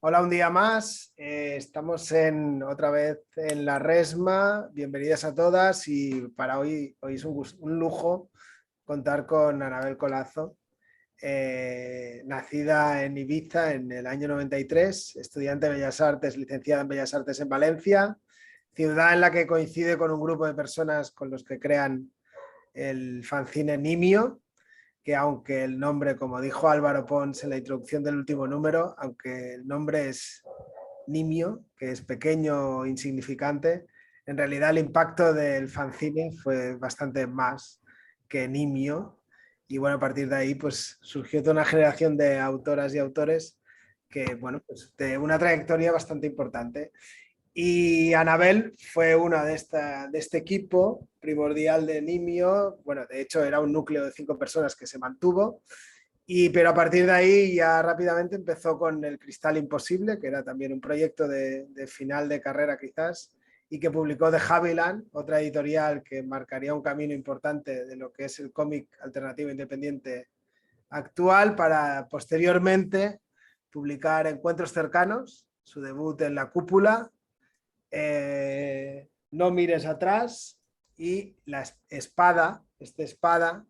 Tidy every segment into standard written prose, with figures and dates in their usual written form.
Hola, un día más. Estamos otra vez en la Resma. Bienvenidas a todas y para hoy es un lujo contar con Anabel Colazo, nacida en Ibiza en el año 93, estudiante de Bellas Artes, licenciada en Bellas Artes en Valencia, ciudad en la que coincide con un grupo de personas con los que crean el fanzine Nimio, que aunque el nombre, como dijo Álvaro Pons en la introducción del último número, aunque el nombre es nimio, que es pequeño, insignificante, en realidad el impacto del fanzine fue bastante más que nimio. Y bueno, a partir de ahí pues surgió toda una generación de autoras y autores que, bueno, pues de una trayectoria bastante importante. Y Anabel fue una de este equipo primordial de Nimio. Bueno, de hecho era un núcleo de 5 personas que se mantuvo. Pero a partir de ahí ya rápidamente empezó con El Cristal Imposible, que era también un proyecto de final de carrera quizás, y que publicó The Havilland, otra editorial que marcaría un camino importante de lo que es el cómic alternativo independiente actual, para posteriormente publicar Encuentros Cercanos, su debut en La Cúpula, No mires atrás y La Espada, Espada,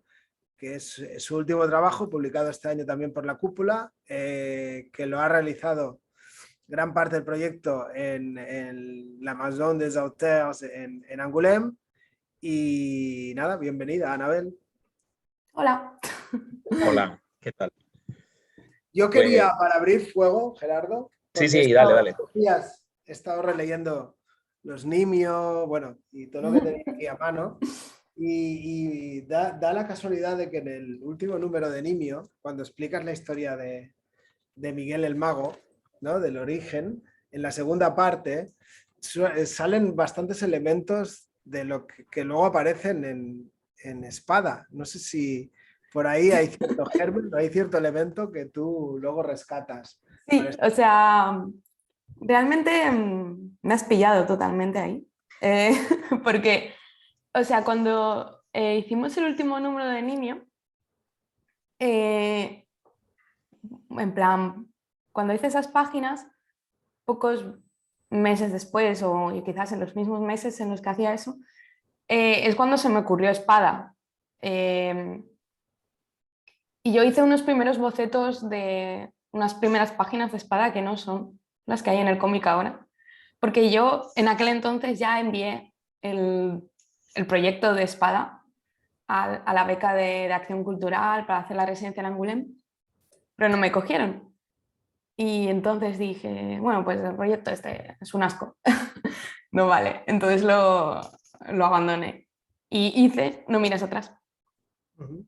que es su último trabajo, publicado este año también por La Cúpula, que lo ha realizado gran parte del proyecto en la Maison des Auteurs en Angoulême. Y nada, bienvenida, Anabel. Hola. Hola, ¿qué tal? Yo quería, Pues para abrir fuego, Gerardo, sí, porque sí, dale, dale. estos días he estado releyendo los Nimio, bueno, y todo lo que tenía aquí a mano. Y da la casualidad de que en el último número de Nimio, cuando explicas la historia de Miguel el Mago, ¿no? Del origen, en la segunda parte salen bastantes elementos de lo que luego aparecen en Espada. No sé si por ahí hay cierto germen, hay cierto elemento que tú luego rescatas. Sí, o sea, realmente me has pillado totalmente ahí. Eh, porque, o sea, cuando hicimos el último número de Nimio, en plan, cuando hice esas páginas, pocos meses después, o quizás en los mismos meses en los que hacía eso, es cuando se me ocurrió Espada. Y yo hice unos primeros bocetos de unas primeras páginas de Espada que no son las que hay en el cómic ahora, porque yo en aquel entonces ya envié el proyecto de Espada a la beca de acción cultural para hacer la residencia en Angoulême, pero no me cogieron. Y entonces dije, bueno, pues el proyecto este es un asco, no vale, entonces lo abandoné y hice No mires atrás. Uh-huh.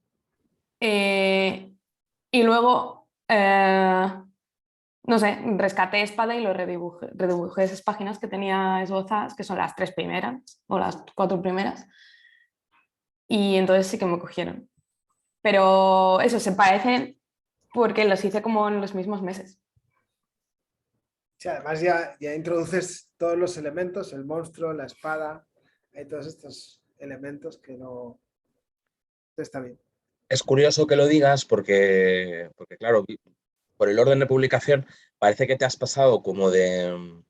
Y luego, no sé, rescaté Espada y lo redibujé esas páginas que tenía esbozadas, que son las 3 primeras o las 4 primeras. Y entonces sí que me cogieron. Pero eso, se parecen porque los hice como en los mismos meses. Sí, además ya introduces todos los elementos, el monstruo, la espada, hay todos estos elementos que no... Está bien. Es curioso que lo digas porque claro, por el orden de publicación parece que te has pasado como de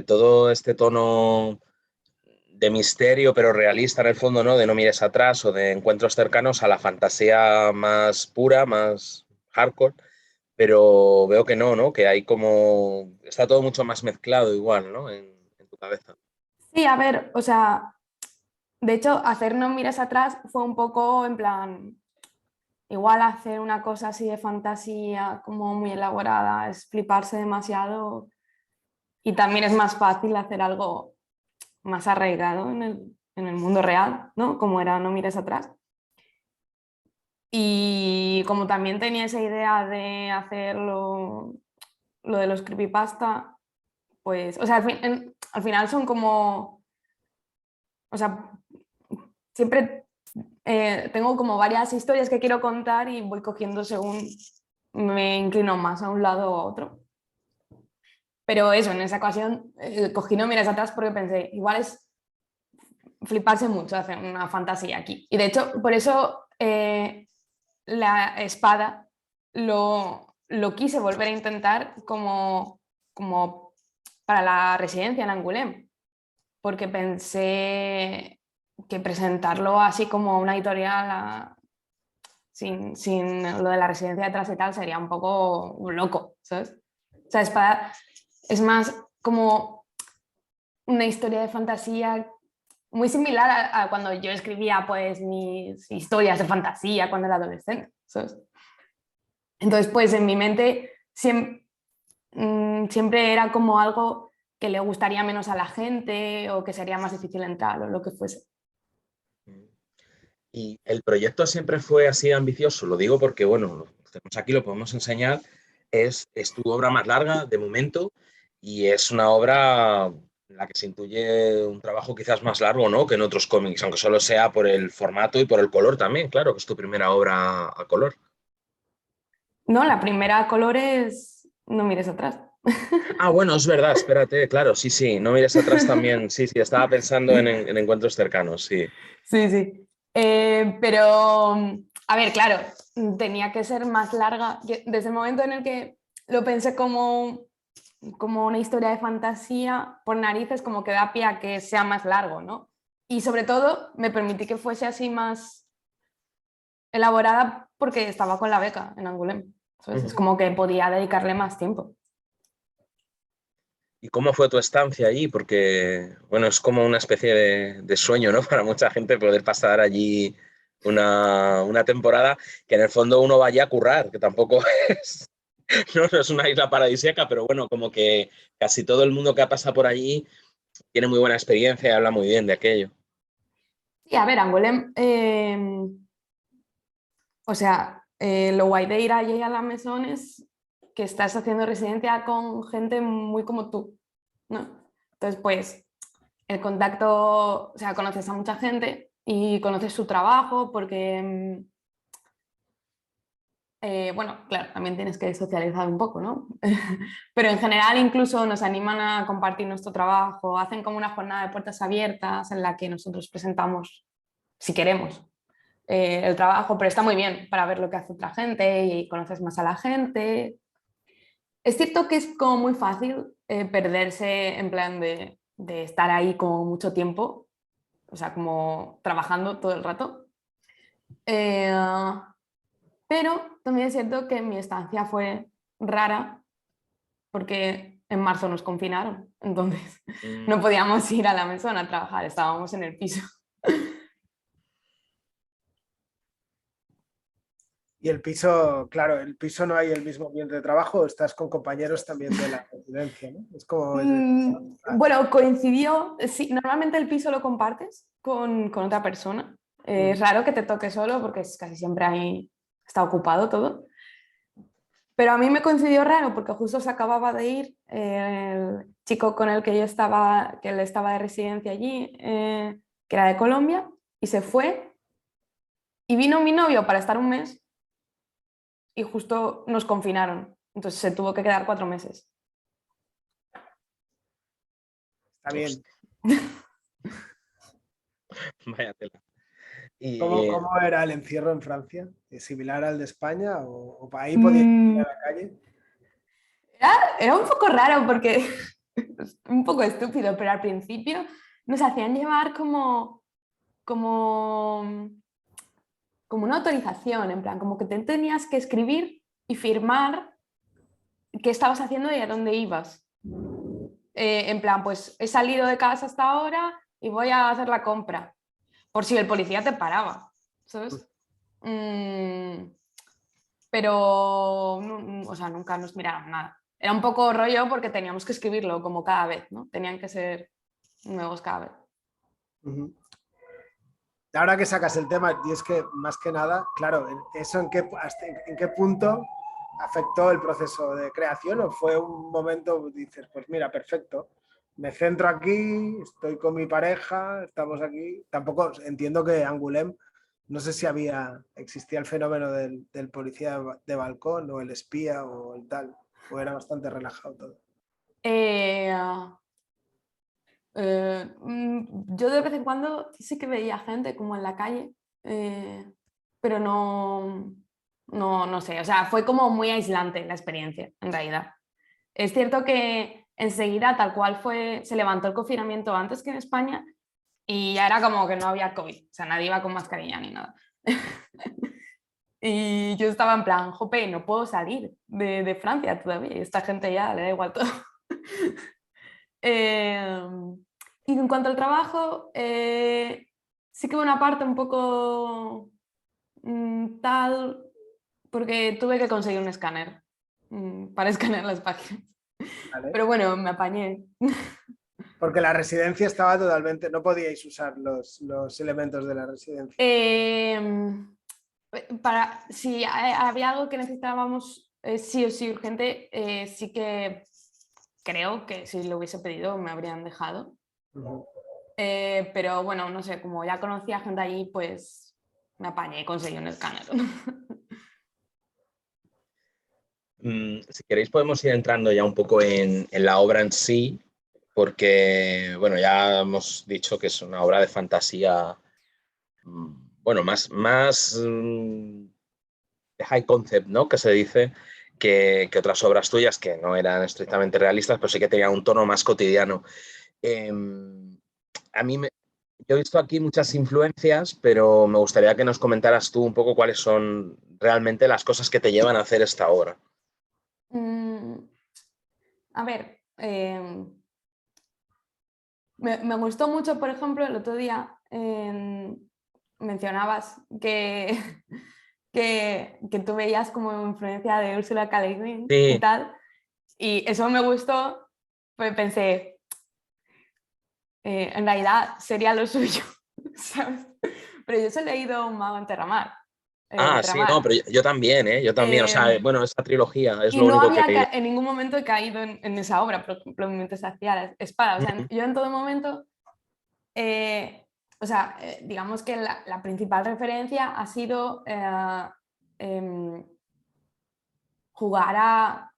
todo este tono de misterio, pero realista en el fondo, ¿no? De No mires atrás o de Encuentros cercanos a la fantasía más pura, más hardcore, pero veo que no, ¿no? Que hay como... Está todo mucho más mezclado igual, ¿no? En tu cabeza. Sí, a ver, o sea, de hecho, hacer No mires atrás fue un poco en plan, igual hacer una cosa así de fantasía como muy elaborada es fliparse demasiado y también es más fácil hacer algo más arraigado en el mundo real, ¿no? Como era No mires atrás. Y como también tenía esa idea de hacer lo de los creepypasta, pues, o sea, al final son como, o sea, siempre tengo como varias historias que quiero contar y voy cogiendo según me inclino más a un lado o a otro. Pero eso, en esa ocasión cogí No mires atrás porque pensé, igual es fliparse mucho hacer una fantasía aquí. Y de hecho, por eso la espada lo quise volver a intentar como como para la residencia en Angoulême, porque pensé que presentarlo así como una editorial sin lo de la residencia detrás y tal sería un poco loco, ¿sabes? O sea, es más como una historia de fantasía muy similar a cuando yo escribía pues mis historias de fantasía cuando era adolescente, ¿sabes? Entonces, pues en mi mente siempre era como algo que le gustaría menos a la gente o que sería más difícil entrar o lo que fuese. ¿Y el proyecto siempre fue así ambicioso? Lo digo porque, bueno, lo tenemos aquí, lo podemos enseñar. Es tu obra más larga de momento y es una obra en la que se intuye un trabajo quizás más largo, ¿no?, que en otros cómics, aunque solo sea por el formato y por el color también, claro, que es tu primera obra a color. No, la primera a colores, no mires atrás. Ah, bueno, es verdad, espérate, claro, sí, sí, no mires atrás también, sí, sí, estaba pensando en encuentros cercanos, sí. Sí, sí. Pero, a ver, claro, tenía que ser más larga. Desde el momento en el que lo pensé como una historia de fantasía, por narices como que da pie a que sea más largo, ¿no? Y sobre todo me permití que fuese así más elaborada porque estaba con la beca en Angoulême. ¿Sabes? Es como que podía dedicarle más tiempo. ¿Y cómo fue tu estancia allí? Porque, bueno, es como una especie de sueño, ¿no? Para mucha gente poder pasar allí una temporada que en el fondo uno vaya a currar, que tampoco es, no es una isla paradisíaca, pero bueno, como que casi todo el mundo que ha pasado por allí tiene muy buena experiencia y habla muy bien de aquello. Sí, a ver, Angoulême, o sea, lo guay de ir allí a la Maison es que estás haciendo residencia con gente muy como tú, ¿no? Entonces, pues, el contacto, o sea, conoces a mucha gente y conoces su trabajo porque, bueno, claro, también tienes que socializar un poco, ¿no? Pero en general incluso nos animan a compartir nuestro trabajo, hacen como una jornada de puertas abiertas en la que nosotros presentamos, si queremos, el trabajo, pero está muy bien para ver lo que hace otra gente y conoces más a la gente. Es cierto que es como muy fácil perderse en plan de estar ahí como mucho tiempo, o sea, como trabajando todo el rato. Eh, pero también es cierto que mi estancia fue rara porque en marzo nos confinaron, entonces Mm. no podíamos ir a la mesona a trabajar, estábamos en el piso. Y el piso, claro, el piso no hay el mismo ambiente de trabajo, estás con compañeros también de la residencia, ¿no? Es como... Bueno, coincidió, sí, normalmente el piso lo compartes con otra persona. Es raro que te toque solo porque casi siempre ahí está ocupado todo. Pero a mí me coincidió raro porque justo se acababa de ir el chico con el que yo estaba, que él estaba de residencia allí, que era de Colombia, y se fue. Y vino mi novio para estar un mes y justo nos confinaron. Entonces se tuvo que quedar 4 meses. Está bien. Vaya tela. ¿Cómo, Y cómo era el encierro en Francia? ¿Es similar al de España o ahí podías ir Mm, a la calle? era un poco raro porque es un poco estúpido, pero al principio nos hacían llevar como, como una autorización, en plan, como que te tenías que escribir y firmar qué estabas haciendo y a dónde ibas. En plan, pues he salido de casa hasta ahora y voy a hacer la compra, por si el policía te paraba, ¿sabes? Mm, pero, o sea, nunca nos miraron nada. Era un poco rollo porque teníamos que escribirlo como cada vez, ¿no? Tenían que ser nuevos cada vez. Ujú. Ahora que sacas el tema, y es que más que nada, claro, ¿eso en qué punto afectó el proceso de creación? ¿O fue un momento, dices, pues mira, perfecto, me centro aquí, estoy con mi pareja, estamos aquí? Tampoco entiendo que Angoulême, no sé si existía el fenómeno del policía de balcón o el espía o el tal, o era bastante relajado todo. Eh, yo de vez en cuando sí que veía gente como en la calle, pero no sé, o sea, fue como muy aislante la experiencia, en realidad. Es cierto que enseguida, tal cual se levantó el confinamiento antes que en España y ya era como que no había COVID, o sea, nadie iba con mascarilla ni nada. Y yo estaba en plan, jope, no puedo salir de Francia todavía, y esta gente ya le da igual todo. Y en cuanto al trabajo, sí que una parte un poco tal, porque tuve que conseguir un escáner para escanear las páginas. ¿vale? Pero bueno, me apañé. Porque la residencia estaba totalmente, no podíais usar los elementos de la residencia. Si había algo que necesitábamos sí o sí urgente, sí que creo que si lo hubiese pedido me habrían dejado. Uh-huh. Pero bueno, no sé, como ya conocía gente allí, pues me apañé y conseguí un escáner. Si queréis podemos ir entrando ya un poco en la obra en sí, porque bueno, ya hemos dicho que es una obra de fantasía, bueno, más de high concept, ¿no? Que se dice que otras obras tuyas que no eran estrictamente realistas, pero sí que tenían un tono más cotidiano. A mí yo he visto aquí muchas influencias, pero me gustaría que nos comentaras tú un poco cuáles son realmente las cosas que te llevan a hacer esta obra. A ver, me gustó mucho, por ejemplo, el otro día mencionabas que tú veías como influencia de Ursula K. Le Guin y Sí. tal, y eso me gustó, pues pensé, en realidad sería lo suyo, ¿sabes? Pero yo solo he leído Un mago en Terramar. Sí, no, pero yo también, ¿eh? Yo también, o sea, bueno, esa trilogía es Y lo no único que había he leído. en ningún momento he caído en esa obra, por ejemplo, mientras hacía la espada. O sea, yo en todo momento, digamos que la principal referencia ha sido em, jugar a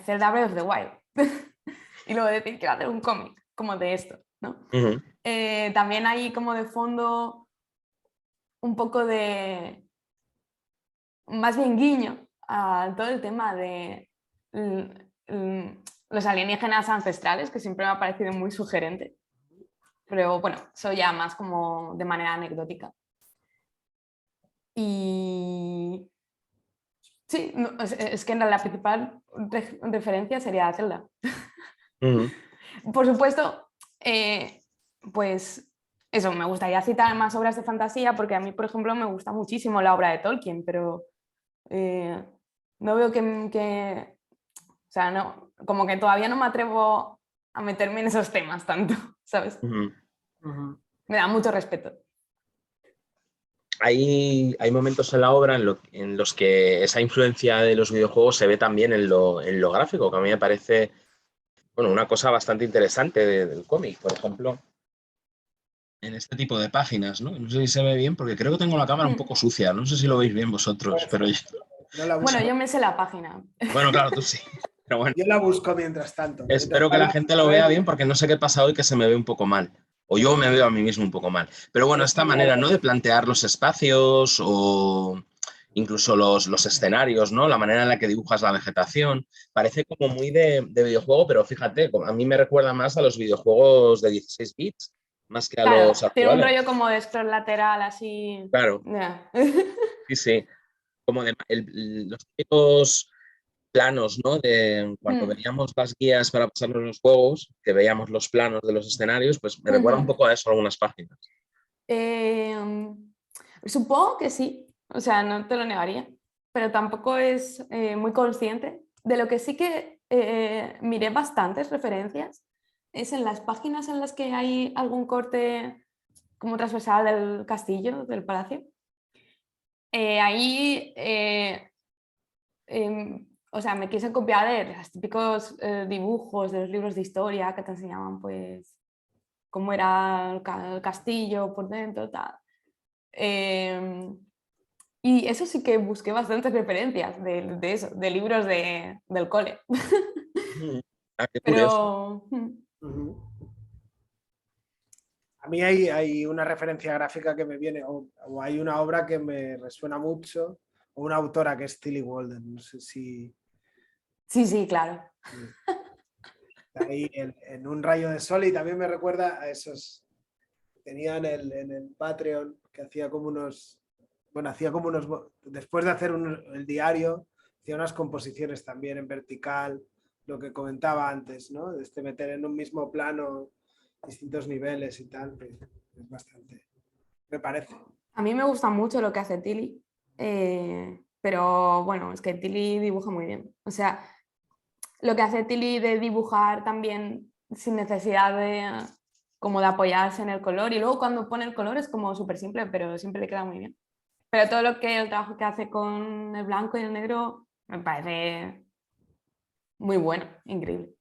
Zelda Breath of the Wild. Y luego decir que iba a hacer un cómic como de esto, ¿no? Uh-huh. También hay como de fondo un poco de, más bien guiño a todo el tema de los alienígenas ancestrales, que siempre me ha parecido muy sugerente. Pero bueno, eso ya más como de manera anecdótica. Y sí, no, es que la principal referencia sería Zelda. Uh-huh. Por supuesto, pues eso, me gustaría citar más obras de fantasía porque a mí, por ejemplo, me gusta muchísimo la obra de Tolkien, pero no veo o sea, no, como que todavía no me atrevo a meterme en esos temas tanto, ¿sabes? Uh-huh. Uh-huh. Me da mucho respeto. Hay momentos en la obra en los que esa influencia de los videojuegos se ve también en lo gráfico, que a mí me parece, bueno, una cosa bastante interesante del cómic. Por ejemplo, en este tipo de páginas, ¿no? No sé si se ve bien, porque creo que tengo la cámara un poco sucia. No sé si lo veis bien vosotros, pero yo... No la Bueno, busco. yo me sé la página. Bueno, claro, tú sí. Pero bueno, Yo la busco mientras tanto. Mientras espero que la hablas, gente lo a vea ver, bien, porque no sé qué pasa hoy que se me ve un poco mal. O yo me veo a mí mismo un poco mal. Pero bueno, esta manera, ¿no? De plantear los espacios o incluso los escenarios, ¿no? La manera en la que dibujas la vegetación. Parece como muy de videojuego, pero fíjate, a mí me recuerda más a los videojuegos de 16 bits, más que a Claro, los tiene un actuales. rollo como de scroll lateral así. Claro, Yeah. sí, sí. Como los típicos planos, ¿no? Cuando veíamos las guías para pasarnos los juegos, que veíamos los planos de los escenarios, pues me recuerda un poco a eso algunas páginas. Supongo que sí, o sea, no te lo negaría, pero tampoco es muy consciente. De lo que sí que miré bastantes referencias es en las páginas en las que hay algún corte como transversal del castillo, del palacio. Ahí, o sea, me quise copiar de los típicos dibujos de los libros de historia que te enseñaban, pues, cómo era el castillo por dentro, tal. Y eso sí que busqué bastantes referencias de eso, de libros del cole. Qué curioso. Pero... uh-huh. A mí hay una referencia gráfica que me viene, o hay una obra que me resuena mucho, o una autora que es Tillie Walden. No sé si Sí, sí, claro. Ahí en Un rayo de sol, y también me recuerda a esos, tenía en el Patreon, que hacía como unos, bueno, después de hacer el diario, hacía unas composiciones también en vertical, lo que comentaba antes, ¿no? De meter en un mismo plano distintos niveles y tal, que es bastante, me parece. A mí me gusta mucho lo que hace Tilly, pero bueno, es que Tilly dibuja muy bien. O sea, lo que hace Tilly de dibujar también sin necesidad de, como de apoyarse en el color, y luego cuando pone el color es como súper simple, pero siempre le queda muy bien. Pero todo el trabajo que hace con el blanco y el negro me parece muy bueno, increíble.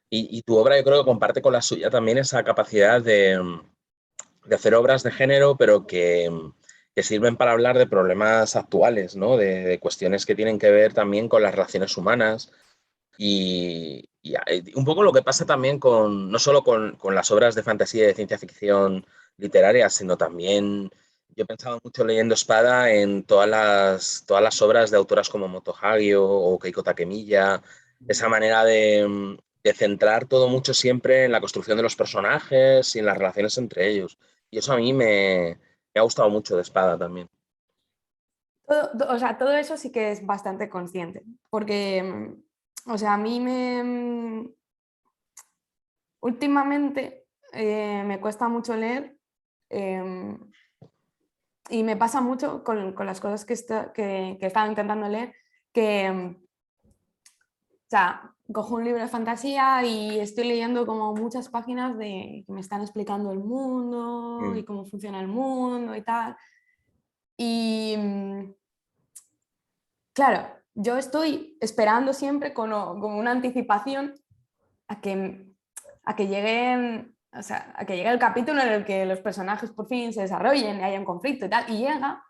Y tu obra yo creo que comparte con la suya también esa capacidad de hacer obras de género, pero que sirven para hablar de problemas actuales, ¿no? De cuestiones que tienen que ver también con las relaciones humanas y un poco lo que pasa también no solo con las obras de fantasía y de ciencia ficción literarias, sino también, yo he pensado mucho leyendo Espada en todas las obras de autoras como Moto Hagio o Keiko Takemiya, esa manera de centrar todo mucho siempre en la construcción de los personajes y en las relaciones entre ellos. Y eso a mí me ha gustado mucho de Espada también. O sea, todo eso sí que es bastante consciente, porque, o sea, a mí últimamente me cuesta mucho leer, y me pasa mucho con las cosas que he estado intentando leer, que, o sea, cojo un libro de fantasía y estoy leyendo como muchas páginas que me están explicando el mundo y cómo funciona el mundo y tal. Y claro, yo estoy esperando siempre como una anticipación a que lleguen, o sea, a que llegue el capítulo en el que los personajes por fin se desarrollen y haya un conflicto y tal, y llega,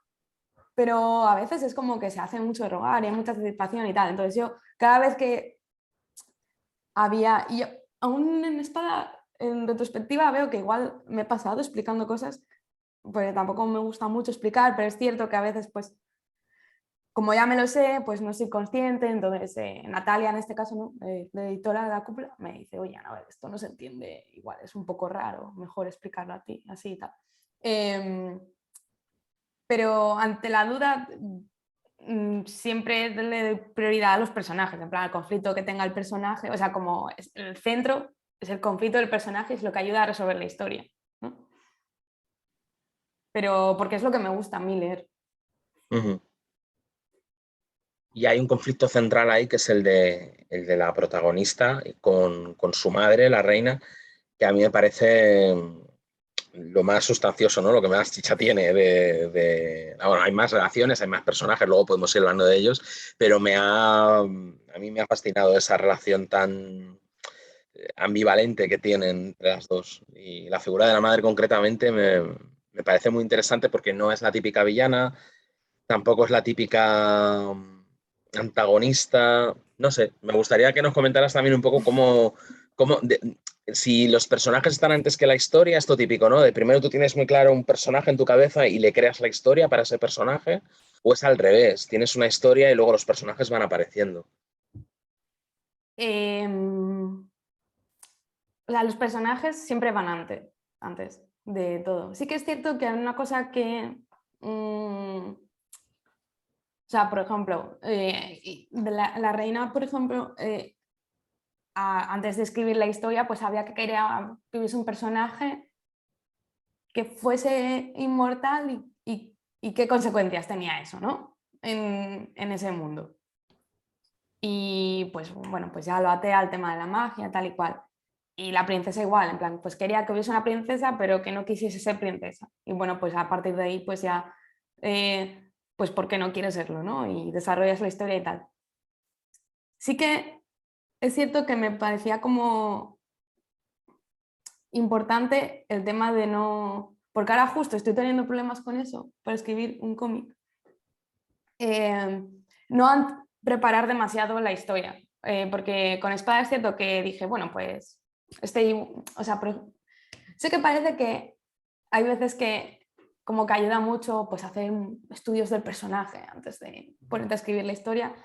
pero a veces es como que se hace mucho rogar y hay mucha anticipación y tal. Entonces yo cada vez que y yo, aún en Espada, en retrospectiva, veo que igual me he pasado explicando cosas, porque tampoco me gusta mucho explicar, pero es cierto que a veces pues como ya me lo sé, pues no soy consciente, entonces Natalia, en este caso, ¿no? La editora de La Cúpula, me dice, oye, a ver, esto no se entiende, igual es un poco raro, mejor explicarlo a ti, así y tal. Pero ante la duda, siempre le doy prioridad a los personajes, en plan, al conflicto que tenga el personaje, o sea, como el centro es el conflicto del personaje, es lo que ayuda a resolver la historia, ¿no? Pero porque es lo que me gusta a mí leer. Uh-huh. Y hay un conflicto central ahí que es el de la protagonista con su madre, la reina, que a mí me parece lo más sustancioso, ¿no? Lo que más chicha tiene bueno, hay más relaciones, hay más personajes, luego podemos ir hablando de ellos, pero a mí me ha fascinado esa relación tan ambivalente que tienen entre las dos. Y la figura de la madre concretamente me parece muy interesante porque no es la típica villana, tampoco es la típica antagonista. No sé, me gustaría que nos comentaras también un poco si los personajes están antes que la historia, esto típico, ¿no? De primero tú tienes muy claro un personaje en tu cabeza y le creas la historia para ese personaje, o es al revés, tienes una historia y luego los personajes van apareciendo. O sea, los personajes siempre van antes de todo. Sí que es cierto que hay una cosa que... o sea, por ejemplo, la reina, por ejemplo, antes de escribir la historia, pues había que hubiese un personaje que fuese inmortal y qué consecuencias tenía eso, ¿no? En ese mundo. Y pues bueno, pues ya lo até al tema de la magia, tal y cual. Y la princesa igual, en plan, pues quería que hubiese una princesa, pero que no quisiese ser princesa. Y bueno, pues a partir de ahí, pues ya, pues ¿por qué no quiere serlo, no? Y desarrollas la historia y tal. Sí que es cierto que me parecía como importante el tema de no... Porque ahora justo estoy teniendo problemas con eso para escribir un cómic. No preparar demasiado la historia, porque con Espada es cierto que dije, bueno, pues o sea, sé que parece que hay veces que como que ayuda mucho pues hacer estudios del personaje antes de ponerte a escribir la historia,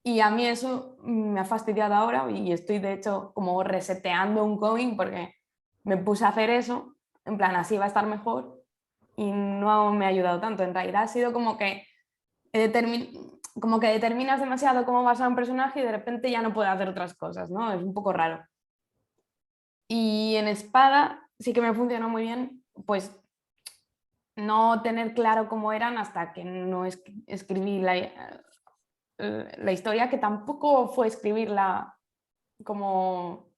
Y a mí eso me ha fastidiado ahora y estoy de hecho como reseteando un cómic porque me puse a hacer eso, en plan así va a estar mejor y no me ha ayudado tanto. En realidad ha sido como que, como que determinas demasiado cómo va a ser un personaje y de repente ya no puede hacer otras cosas, ¿no? Es un poco raro. Y en Espada sí que me funcionó muy bien, pues no tener claro cómo eran hasta que no escribí la historia, que tampoco fue escribirla como,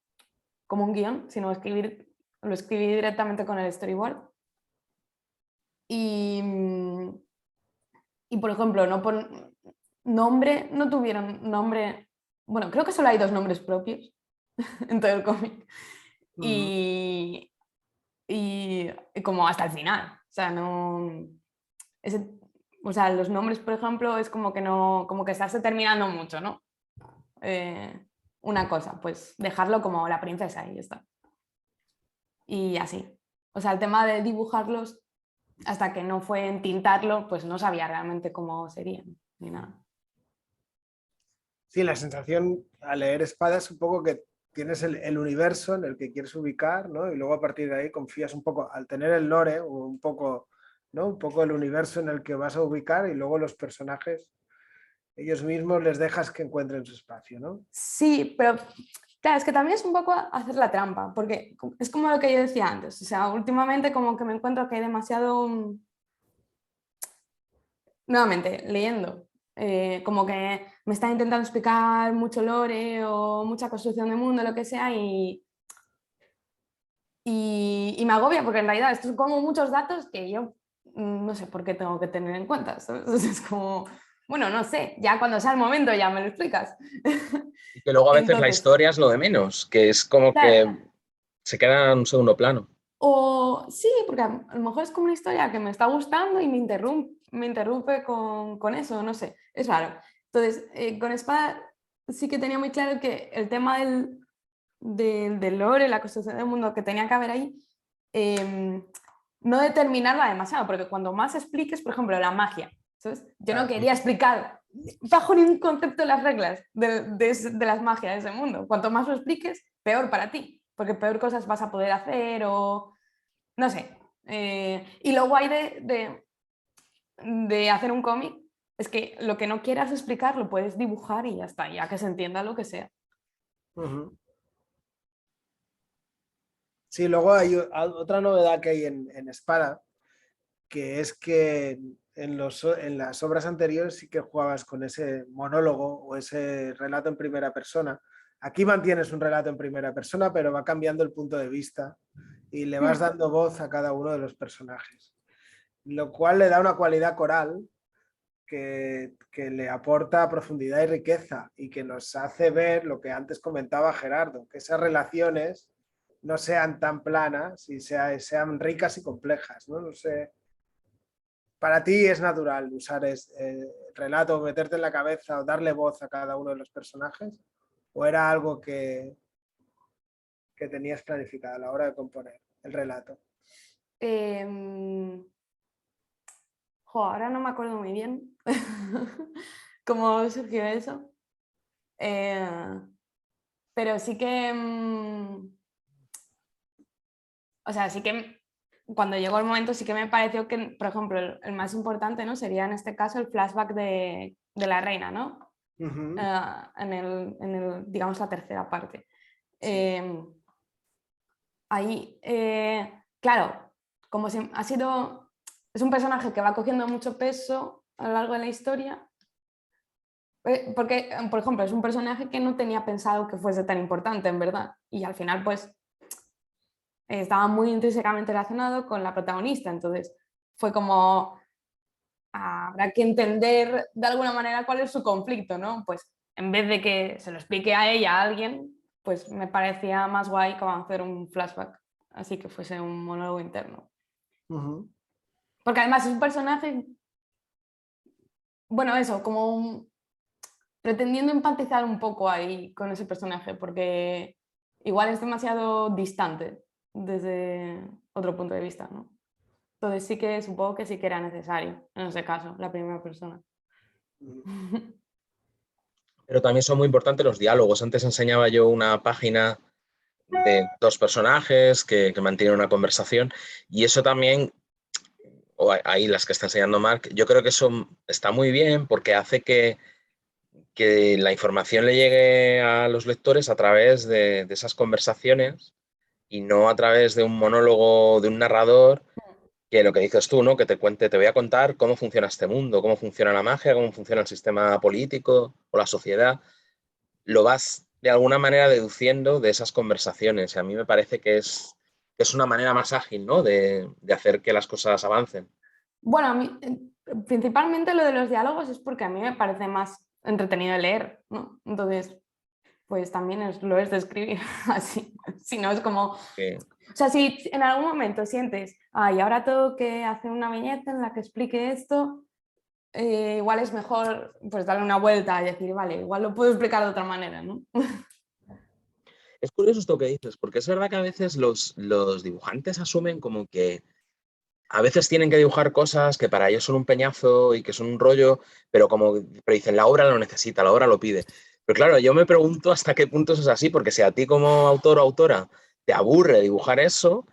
como un guión, sino lo escribí directamente con el storyboard. Y, y por ejemplo, no tuvieron nombre, bueno, creo que solo hay 2 nombres propios en todo el cómic. Y, y como hasta el final. O sea, no. O sea, los nombres, por ejemplo, es como que no, como que estás determinando mucho, ¿no? Una cosa, pues dejarlo como la princesa y ya está. Y así. O sea, el tema de dibujarlos, hasta que no fue entintarlo, pues no sabía realmente cómo serían, ni nada. Sí, la sensación al leer Espada es un poco que tienes el universo en el que quieres ubicar, ¿no? Y luego a partir de ahí confías un poco, al tener el lore, o un poco, ¿no? Un poco el universo en el que vas a ubicar y luego los personajes, ellos mismos les dejas que encuentren su espacio, ¿no? Sí, pero claro, es que también es un poco hacer la trampa, porque es como lo que yo decía antes. O sea, últimamente como que me encuentro que hay demasiado, nuevamente, leyendo, como que me están intentando explicar mucho lore o mucha construcción de mundo, lo que sea, y me agobia, porque en realidad estos son como muchos datos que yo no sé por qué tengo que tener en cuenta. Entonces es como, bueno, no sé, ya cuando sea el momento ya me lo explicas. Y que luego a veces la Entonces, historia es lo de menos, que es como claro, que se queda en un segundo plano. o sí, porque a lo mejor es como una historia que me está gustando y me interrumpe con eso, no sé, es raro. Entonces, con Espada sí que tenía muy claro que el tema del lore, la construcción del mundo que tenía que haber ahí, no determinarla demasiado, porque cuando más expliques, por ejemplo, la magia, ¿sabes? Yo no Claro. quería explicar bajo ningún concepto las reglas de las magias de ese mundo. Cuanto más lo expliques, peor para ti, porque peor cosas vas a poder hacer o no sé. Y lo guay de hacer un cómic es que lo que no quieras explicar lo puedes dibujar y ya está, ya que se entienda lo que sea. Uh-huh. Sí, luego hay otra novedad que hay en Espada, que es que en las obras anteriores sí que jugabas con ese monólogo o ese relato en primera persona. Aquí mantienes un relato en primera persona, pero va cambiando el punto de vista y le vas dando voz a cada uno de los personajes, lo cual le da una cualidad coral que le aporta profundidad y riqueza y que nos hace ver lo que antes comentaba Gerardo, que esas relaciones no sean tan planas y sean ricas y complejas, ¿no? No sé, para ti es natural usar relato, meterte en la cabeza o darle voz a cada uno de los personajes, o era algo que tenías planificado a la hora de componer el relato. Ahora no me acuerdo muy bien cómo surgió eso. Pero sí que, o sea, sí que cuando llegó el momento sí que me pareció que, por ejemplo, el más importante, ¿no? Sería en este caso el flashback de la reina, ¿no? Uh-huh. Digamos, la tercera parte. Sí. Ahí, claro, como si es un personaje que va cogiendo mucho peso a lo largo de la historia, porque, por ejemplo, es un personaje que no tenía pensado que fuese tan importante, en verdad, y al final, pues, estaba muy intrínsecamente relacionado con la protagonista, entonces fue como, habrá que entender de alguna manera cuál es su conflicto, ¿no? Pues en vez de que se lo explique a ella, a alguien, pues me parecía más guay como hacer un flashback, así que fuese un monólogo interno. Uh-huh. Porque además es un personaje, bueno, eso, pretendiendo empatizar un poco ahí con ese personaje, porque igual es demasiado distante desde otro punto de vista, ¿no? Entonces sí que supongo que sí que era necesario, en ese caso, la primera persona. Uh-huh. Pero también son muy importantes los diálogos. Antes enseñaba yo una página de dos personajes que mantienen una conversación y eso también, o ahí las que está enseñando Marc, yo creo que eso está muy bien porque hace que la información le llegue a los lectores a través de esas conversaciones y no a través de un monólogo de un narrador que lo que dices tú, ¿no? Que te cuente, te voy a contar cómo funciona este mundo, cómo funciona la magia, cómo funciona el sistema político o la sociedad. Lo vas de alguna manera deduciendo de esas conversaciones. Y a mí me parece que es una manera más ágil, ¿no? De hacer que las cosas avancen. Bueno, a mí, principalmente lo de los diálogos es porque a mí me parece más entretenido de leer, ¿no? Entonces, pues también lo es de escribir así. Si no es como... Que, O sea, si en algún momento sientes, ay, ahora tengo que hacer una viñeta en la que explique esto, igual es mejor pues darle una vuelta y decir, vale, igual lo puedo explicar de otra manera, ¿no? es curioso esto que dices, porque es verdad que a veces los dibujantes asumen como que a veces tienen que dibujar cosas que para ellos son un peñazo y que son un rollo, pero dicen, la obra lo necesita, la obra lo pide. Pero claro, yo me pregunto hasta qué punto eso es así, porque si a ti como autor o autora te aburre dibujar eso,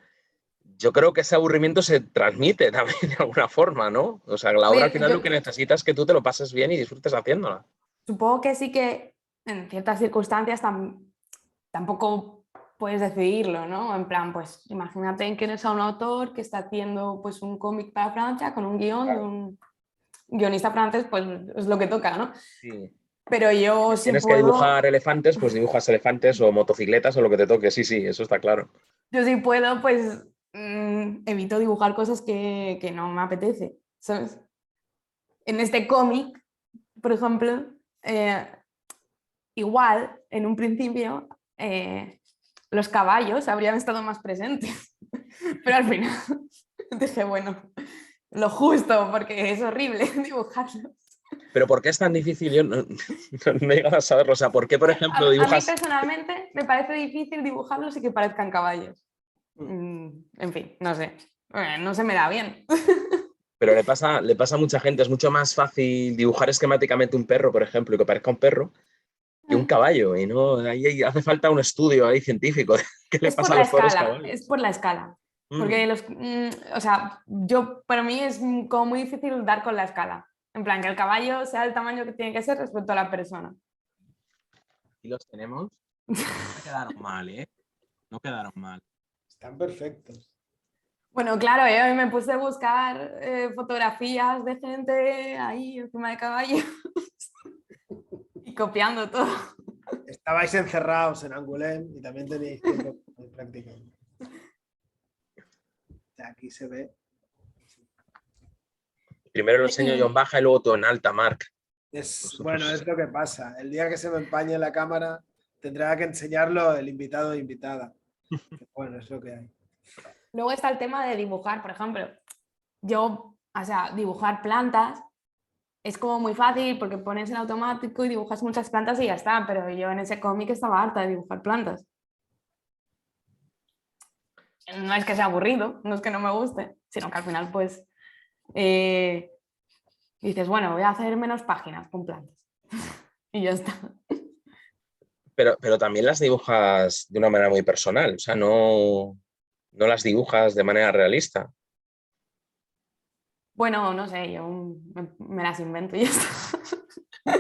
yo creo que ese aburrimiento se transmite también de alguna forma, ¿no? O sea, la A obra al ver, final lo que necesita es que tú te lo pases bien y disfrutes haciéndola. supongo que sí que en ciertas circunstancias tampoco puedes decidirlo, ¿no? En plan, pues imagínate que eres a un autor que está haciendo pues un cómic para Francia con un guión de un guionista francés, pues es lo que toca, ¿no? Sí. Pero yo sí Tienes que dibujar puedo, elefantes, pues dibujas elefantes o motocicletas o lo que te toque. Sí, sí, eso está claro. yo sí puedo, pues evito dibujar cosas que no me apetece, ¿sabes? En este cómic, por ejemplo, igual en un principio los caballos habrían estado más presentes, pero al final dije, bueno, lo justo, porque es horrible dibujarlos. Pero ¿por qué es tan difícil? Yo no he llegado a saberlo. O sea, ¿por qué, por ejemplo, A mí dibujas? personalmente me parece difícil dibujarlos y que parezcan caballos. En fin, no sé. No se me da bien. Pero le pasa a mucha gente. Es mucho más fácil dibujar esquemáticamente un perro, por ejemplo, y que parezca un perro, que un caballo. Y no, ahí hace falta un estudio ahí científico de qué le Es por pasa a la los pobres escala, es caballos. por la escala. Mm. Porque o sea, para mí es como muy difícil dar con la escala. En plan, que el caballo sea el tamaño que tiene que ser respecto a la persona. Y los tenemos. No quedaron mal, ¿eh? No quedaron mal. Están perfectos. Bueno, claro, yo me puse a buscar fotografías de gente ahí encima de caballos y copiando todo. Estabais encerrados en Angoulême y también teníais tiempo de practicar. Aquí se ve. Primero lo enseño yo en Y baja y luego tú en alta, Marc. Bueno, es lo que pasa. El día que se me empañe la cámara, tendrá que enseñarlo el invitado o invitada. Bueno, es lo que hay. luego está el tema de dibujar, por ejemplo. Yo, o sea, dibujar plantas es como muy fácil porque pones en automático y dibujas muchas plantas y ya está, pero yo en ese cómic estaba harta de dibujar plantas. No es que sea aburrido, no es que no me guste, sino que al final pues eh, dices, bueno, voy a hacer menos páginas con plantas y ya está. Pero también las dibujas de una manera muy personal. O sea, no las dibujas de manera realista. Bueno, no sé, yo me las invento y ya está.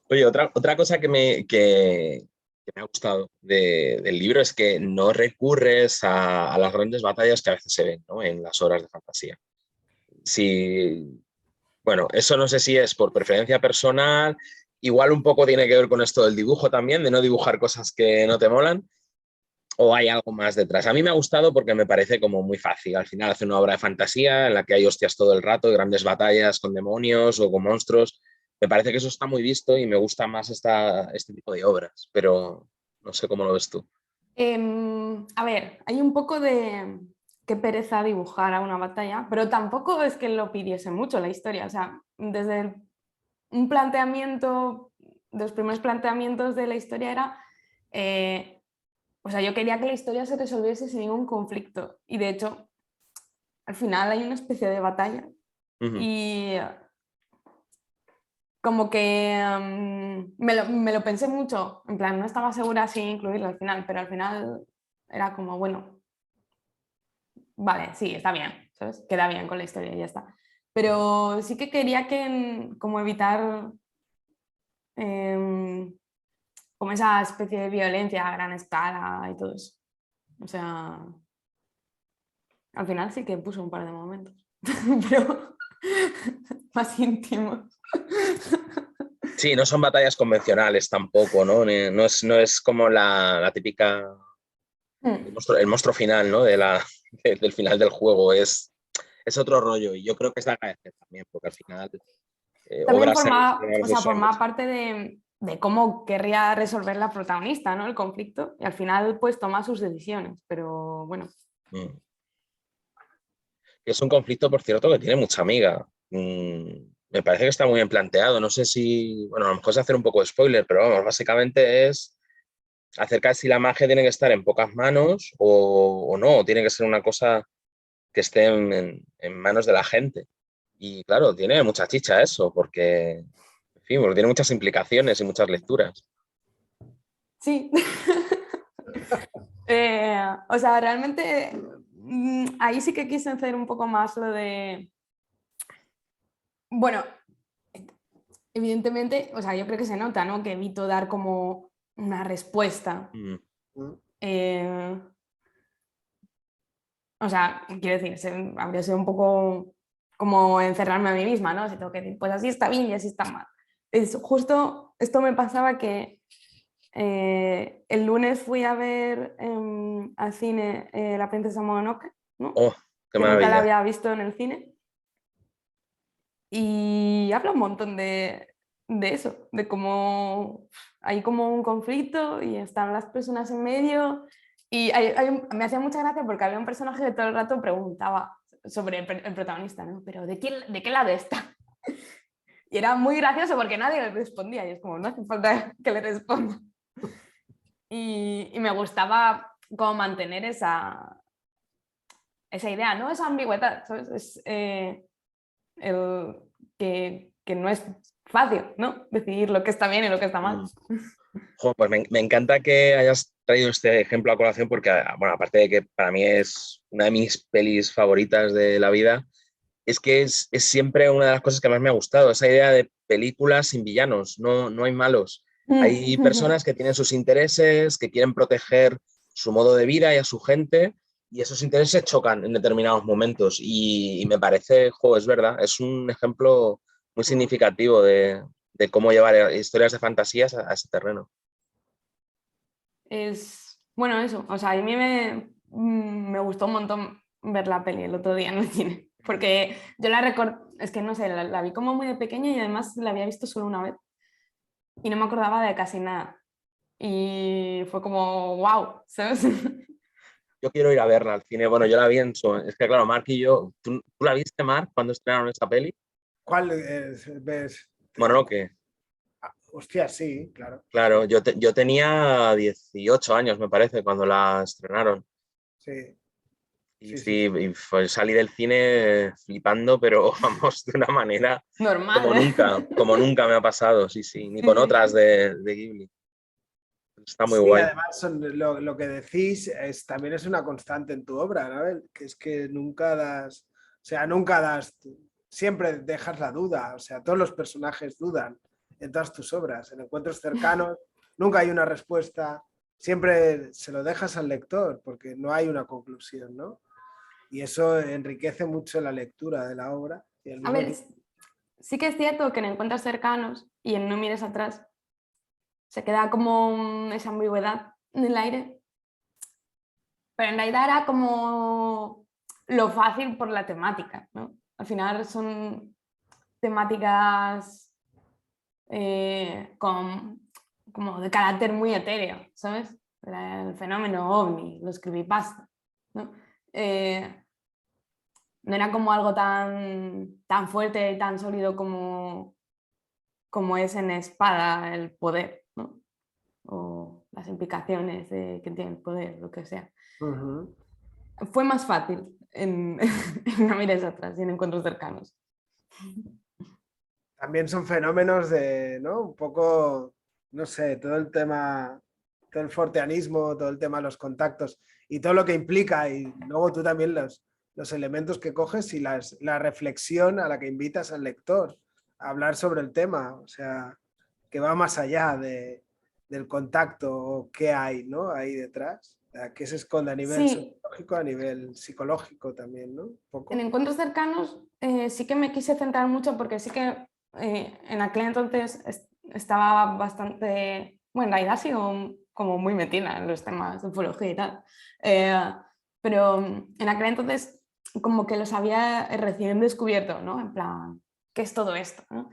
Oye, otra cosa que me ha gustado del libro es que no recurres a las grandes batallas que a veces se ven, ¿no? En las obras de fantasía. Si, bueno, eso no sé si es por preferencia personal, igual un poco tiene que ver con esto del dibujo también, de no dibujar cosas que no te molan, o hay algo más detrás. A mí me ha gustado porque me parece como muy fácil. Al final hace una obra de fantasía en la que hay hostias todo el rato, grandes batallas con demonios o con monstruos. Me parece que eso está muy visto y me gusta más este tipo de obras, pero no sé cómo lo ves tú. A ver, hay un poco de qué pereza dibujar a una batalla, pero tampoco es que lo pidiese mucho la historia. O sea, desde un planteamiento, de los primeros planteamientos de la historia era, o sea, yo quería que la historia se resolviese sin ningún conflicto. Y de hecho, al final hay una especie de batalla Uh -huh. y como que me lo pensé mucho, en plan, no estaba segura si incluirlo al final, pero al final era como, bueno, vale, sí, está bien, ¿sabes? Queda bien con la historia y ya está. Pero sí que quería como evitar como esa especie de violencia a gran escala y todo eso. O sea, al final sí que puso un par de momentos, pero más íntimos. Sí, no son batallas convencionales tampoco, ¿no? No es como la típica, el monstruo final, ¿no? Del final del juego, es otro rollo y yo creo que es de agradecer también, porque al final También obras formaba, o sea, audiovisuales. formaba parte de cómo querría resolver la protagonista, ¿no? El conflicto, y al final pues toma sus decisiones, pero bueno. Mm. Es un conflicto, por cierto, que tiene mucha amiga. Me parece que está muy bien planteado. No sé si, bueno, a lo mejor es hacer un poco de spoiler, pero vamos, básicamente es acerca de si la magia tiene que estar en pocas manos o no, tiene que ser una cosa que esté en manos de la gente. Y claro, tiene mucha chicha eso, porque, en fin, porque tiene muchas implicaciones y muchas lecturas. Sí. O sea, realmente ahí sí que quise hacer un poco más lo de... Bueno, evidentemente, o sea, yo creo que se nota, ¿no? Que evito dar como una respuesta. Mm. Eh, o sea, quiero decir, habría sido un poco como encerrarme a mí misma, ¿no? Si tengo que decir, pues así está bien y así está mal. Es justo esto me pasaba que el lunes fui a ver al cine La princesa Mononoke, ¿no? Oh, qué Que nunca la maravilla. había visto en el cine. Y habla un montón de eso, de cómo hay como un conflicto y están las personas en medio. Y me hacía mucha gracia porque había un personaje que todo el rato preguntaba sobre el protagonista, ¿no? Pero ¿de qué lado está? Y era muy gracioso porque nadie le respondía y es como, no hace falta que le responda. Y me gustaba como mantener esa idea, ¿no? Esa ambigüedad, ¿sabes? Es el, que no es fácil, ¿no? Decidir lo que está bien y lo que está mal. Mm. Jo, pues me encanta que hayas traído este ejemplo a colación porque, bueno, aparte de que para mí es una de mis pelis favoritas de la vida, es que es siempre una de las cosas que más me ha gustado, esa idea de películas sin villanos, no hay malos. Hay personas que tienen sus intereses, que quieren proteger su modo de vida y a su gente, y esos intereses chocan en determinados momentos. Y me parece, jo, es verdad, es un ejemplo muy significativo de cómo llevar historias de fantasías a ese terreno. Es, bueno, eso, o sea, a mí me gustó un montón ver la peli el otro día en el cine, porque yo la recuerdo, es que no sé, la vi como muy de pequeña y además la había visto solo una vez y no me acordaba de casi nada. Y fue como, wow, ¿sabes? Yo quiero ir a verla al cine. Bueno, yo la vi en su... Es que claro, Mark y yo... ¿Tú la viste, Mark, cuando estrenaron esa peli? ¿Cuál ves? Bueno, no, que... Hostia, sí, claro. Claro, yo tenía 18 años, me parece, cuando la estrenaron. Sí, Y sí, sí, sí, sí. salí del cine flipando, pero vamos, de una manera Normal, ¿eh? como nunca me ha pasado, sí, sí, ni Sí, con sí. otras de Ghibli. Está muy Sí, guay. además lo que decís también es una constante en tu obra, ¿no? Que es que nunca das, o sea, nunca das, siempre dejas la duda, o sea, todos los personajes dudan en todas tus obras, en encuentros cercanos, nunca hay una respuesta, siempre se lo dejas al lector porque no hay una conclusión, ¿no? Y eso enriquece mucho la lectura de la obra y al A mismo ver, tiempo, sí que es cierto que en encuentros cercanos y en no mires atrás se queda como esa ambigüedad en el aire, pero en realidad era como lo fácil por la temática, ¿no? Al final son temáticas como de carácter muy etéreo, ¿sabes? El fenómeno ovni, los creepypasta, ¿no? No era como algo tan fuerte y tan sólido como es en Espada el poder, ¿no? O las implicaciones que tiene el poder, lo que sea. uh-huh. Fue más fácil en No mires atrás y en encuentros cercanos. También son fenómenos de, ¿no? Un poco, no sé, todo el tema, todo el forteanismo, todo el tema de los contactos y todo lo que implica. Y luego tú también los elementos que coges y la reflexión a la que invitas al lector a hablar sobre el tema. O sea, que va más allá del contacto o qué hay, ¿no? Ahí detrás. ¿Qué se esconde a nivel Sí, sociológico, a nivel psicológico también, ¿no? Un en poco. encuentros cercanos sí que me quise centrar mucho porque sí que en aquel entonces estaba bastante, bueno, en realidad sigo como muy metida en los temas de ufología y tal, Eh, pero en aquel entonces como que los había recién descubierto, ¿no? En plan, ¿qué es todo esto? ¿no? Ujú.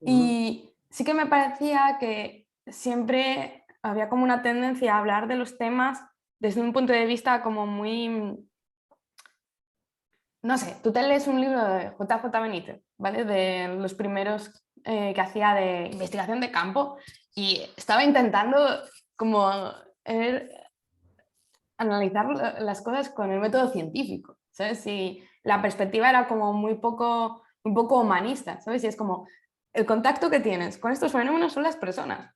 Y sí que me parecía que siempre había como una tendencia a hablar de los temas desde un punto de vista como muy, no sé, tú te lees un libro de JJ Benítez, ¿vale? De los primeros que hacía de investigación de campo y estaba intentando como eh, analizar las cosas con el método científico, ¿sabes? Y la perspectiva era como muy poco humanista, ¿sabes? Y es como, el contacto que tienes con estos fenómenos son las personas.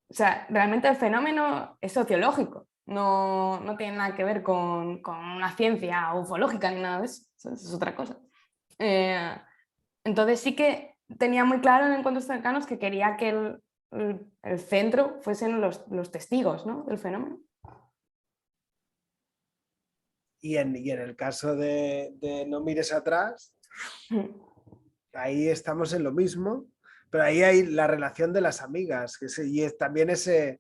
O sea, realmente el fenómeno es sociológico, no tiene nada que ver con una ciencia ufológica ni nada de eso, ¿sabes? Es otra cosa. Eh, entonces sí que tenía muy claro en encuentros cercanos que quería que el centro fuesen los testigos, ¿no? Del fenómeno. Y en el caso de No mires atrás, ahí estamos en lo mismo, pero ahí hay la relación de las amigas, y es también ese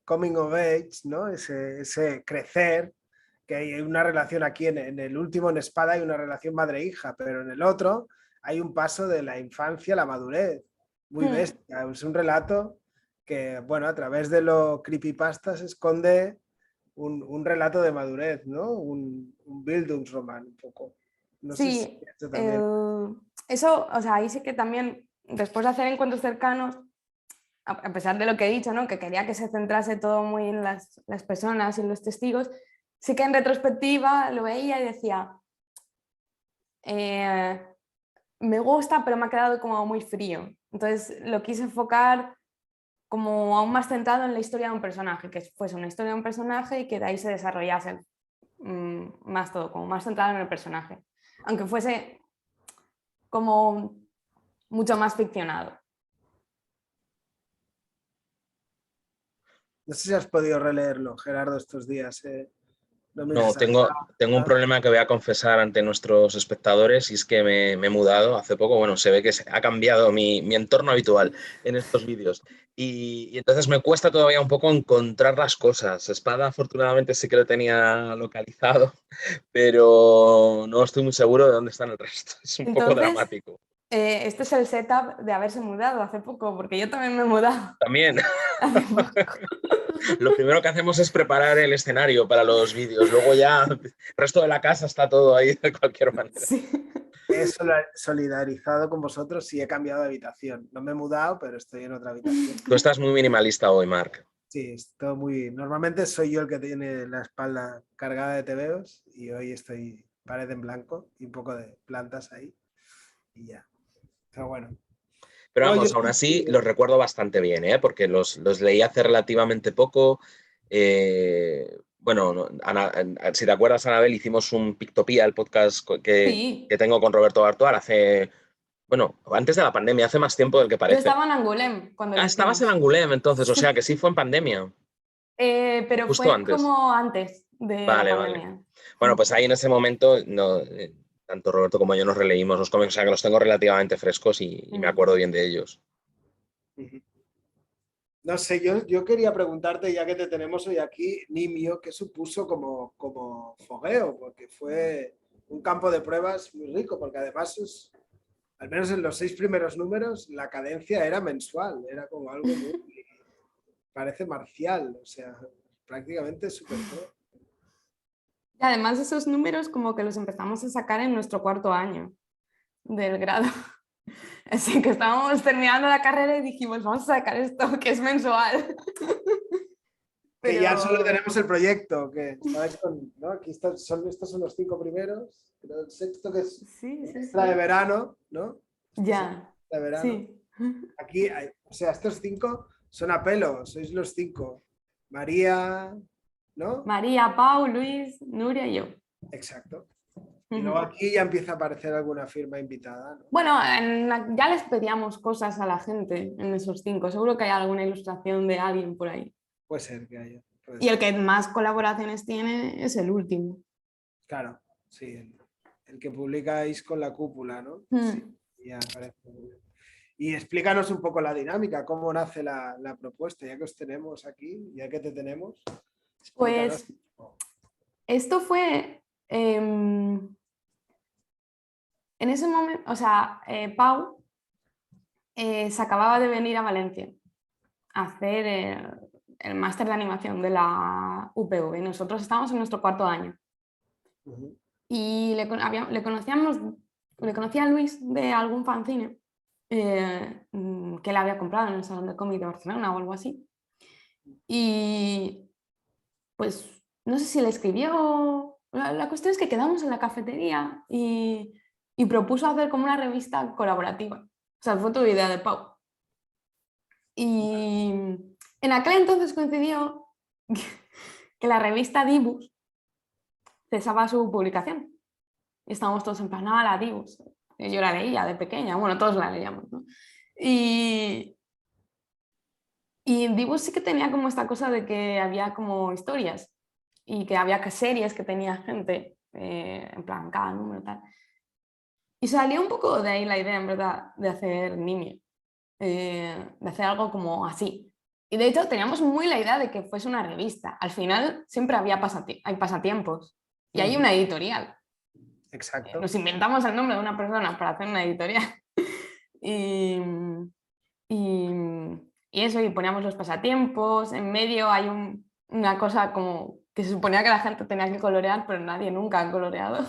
coming of age, ¿no? Ese crecer, que hay una relación aquí en el último, en Espada, hay una relación madre-hija, pero en el otro hay un paso de la infancia a la madurez, muy bestia. Es un relato que, bueno, a través de lo creepypasta se esconde un relato de madurez, ¿no? Un Bildungsroman, un poco. No sé si Sí, esto también. eso, o sea, ahí sí que también, después de hacer encuentros cercanos, a pesar de lo que he dicho, ¿no? Que quería que se centrase todo muy en las personas y los testigos, sí que en retrospectiva lo veía y decía, eh, me gusta, pero me ha quedado como muy frío. Entonces lo quise enfocar como aún más centrado en la historia de un personaje, que fuese una historia de un personaje y que de ahí se desarrollase más todo, como más centrado en el personaje. Aunque fuese como mucho más ficcionado. No sé si has podido releerlo, Gerardo, estos días. No No, mires tengo un atrás. problema que voy a confesar ante nuestros espectadores y es que me he mudado hace poco. Bueno, se ve que ha cambiado mi entorno habitual en estos vídeos y entonces me cuesta todavía un poco encontrar las cosas. Espada, afortunadamente, sí que lo tenía localizado, pero no estoy muy seguro de dónde están el resto. Es un poco Entonces, dramático. este es el setup de haberse mudado hace poco, porque yo también me he mudado También, hace poco. lo primero que hacemos es preparar el escenario para los vídeos. Luego ya el resto de la casa está todo ahí de cualquier manera. Sí. He solidarizado con vosotros y he cambiado de habitación. No me he mudado, pero estoy en otra habitación. Tú estás muy minimalista hoy, Marc. Sí, estoy muy. Normalmente soy yo el que tiene la espalda cargada de tebeos y hoy estoy pared en blanco y un poco de plantas ahí y ya. Pero bueno. Pero No, yo vamos, aún así los recuerdo bastante bien, ¿eh? Porque los leí hace relativamente poco. Bueno, si te acuerdas, Anabel, hicimos un Pictopía, el podcast Sí, que tengo con Roberto Bartual hace, bueno, antes de la pandemia, hace más tiempo del que yo parece. estaba en Angoulême cuando lo Ah, estabas en hicimos. Angoulême entonces, o sea que Sí. sí fue en pandemia, Pero justo fue antes. como antes de la Vale, vale. pandemia. Bueno, pues ahí en ese momento, no, tanto Roberto como yo nos releímos los cómics, o sea que los tengo relativamente frescos y me acuerdo bien de ellos. no sé, yo quería preguntarte, ya que te tenemos hoy aquí, Nimio, ¿qué supuso como fogueo? Porque fue un campo de pruebas muy rico, porque además, al menos en los 6 primeros números, la cadencia era mensual, era como algo muy, parece marcial, o sea, prácticamente súper pro. Y además esos números como que los empezamos a sacar en nuestro cuarto año del grado. Así que estábamos terminando la carrera y dijimos, vamos a sacar esto que es mensual. Que ya solo Pero tenemos el proyecto, que estabais con, ¿no? Aquí estos son los 5 primeros, creo el sexto que es sí, sí, extra de sí. verano, ¿no? Ya, De verano. sí. Aquí, o sea, estos 5 son a pelo, sois los 5. María, ¿no? María, Pau, Luis, Nuria y yo. Exacto. Y luego aquí ya empieza a aparecer alguna firma invitada, ¿no? Bueno, ya les pedíamos cosas a la gente en esos 5. Seguro que hay alguna ilustración de alguien por ahí. Puede ser que haya. Puede Y el ser. que más colaboraciones tiene es el último. Claro, sí, el que publicáis con la cúpula, ¿no? Sí, ya parece muy bien. Y explícanos un poco la dinámica, cómo nace la propuesta, ya que os tenemos aquí, ya que te tenemos. Explícanos. Pues esto fue en ese momento, o sea, Pau se acababa de venir a Valencia a hacer el máster de animación de la UPV. Nosotros estábamos en nuestro 4.º año. Ujú. Y le conocía a Luis de algún fanzine que él había comprado en el Salón de Cómic de Barcelona o algo así. Y pues no sé si le escribió. La cuestión es que quedamos en la cafetería y propuso hacer como una revista colaborativa. O sea, fue tu idea de Pau. Y en aquel entonces coincidió que la revista Dibus cesaba su publicación. Y estábamos todos en plan, ah, la Dibus. Yo la leía de pequeña, bueno, todos la leíamos, ¿no? Y Dibus sí que tenía como esta cosa de que había como historias y que había series que tenía gente, en plan, cada número tal. Y salió un poco de ahí la idea, en verdad, de hacer Nimio, de hacer algo como así. Y de hecho teníamos muy la idea de que fuese una revista. Al final siempre hay pasatiempos y hay una editorial. Exacto. Nos inventamos el nombre de una persona para hacer una editorial. y, y, y eso, y poníamos los pasatiempos. En medio hay una cosa como que se suponía que la gente tenía que colorear, pero nadie nunca ha coloreado.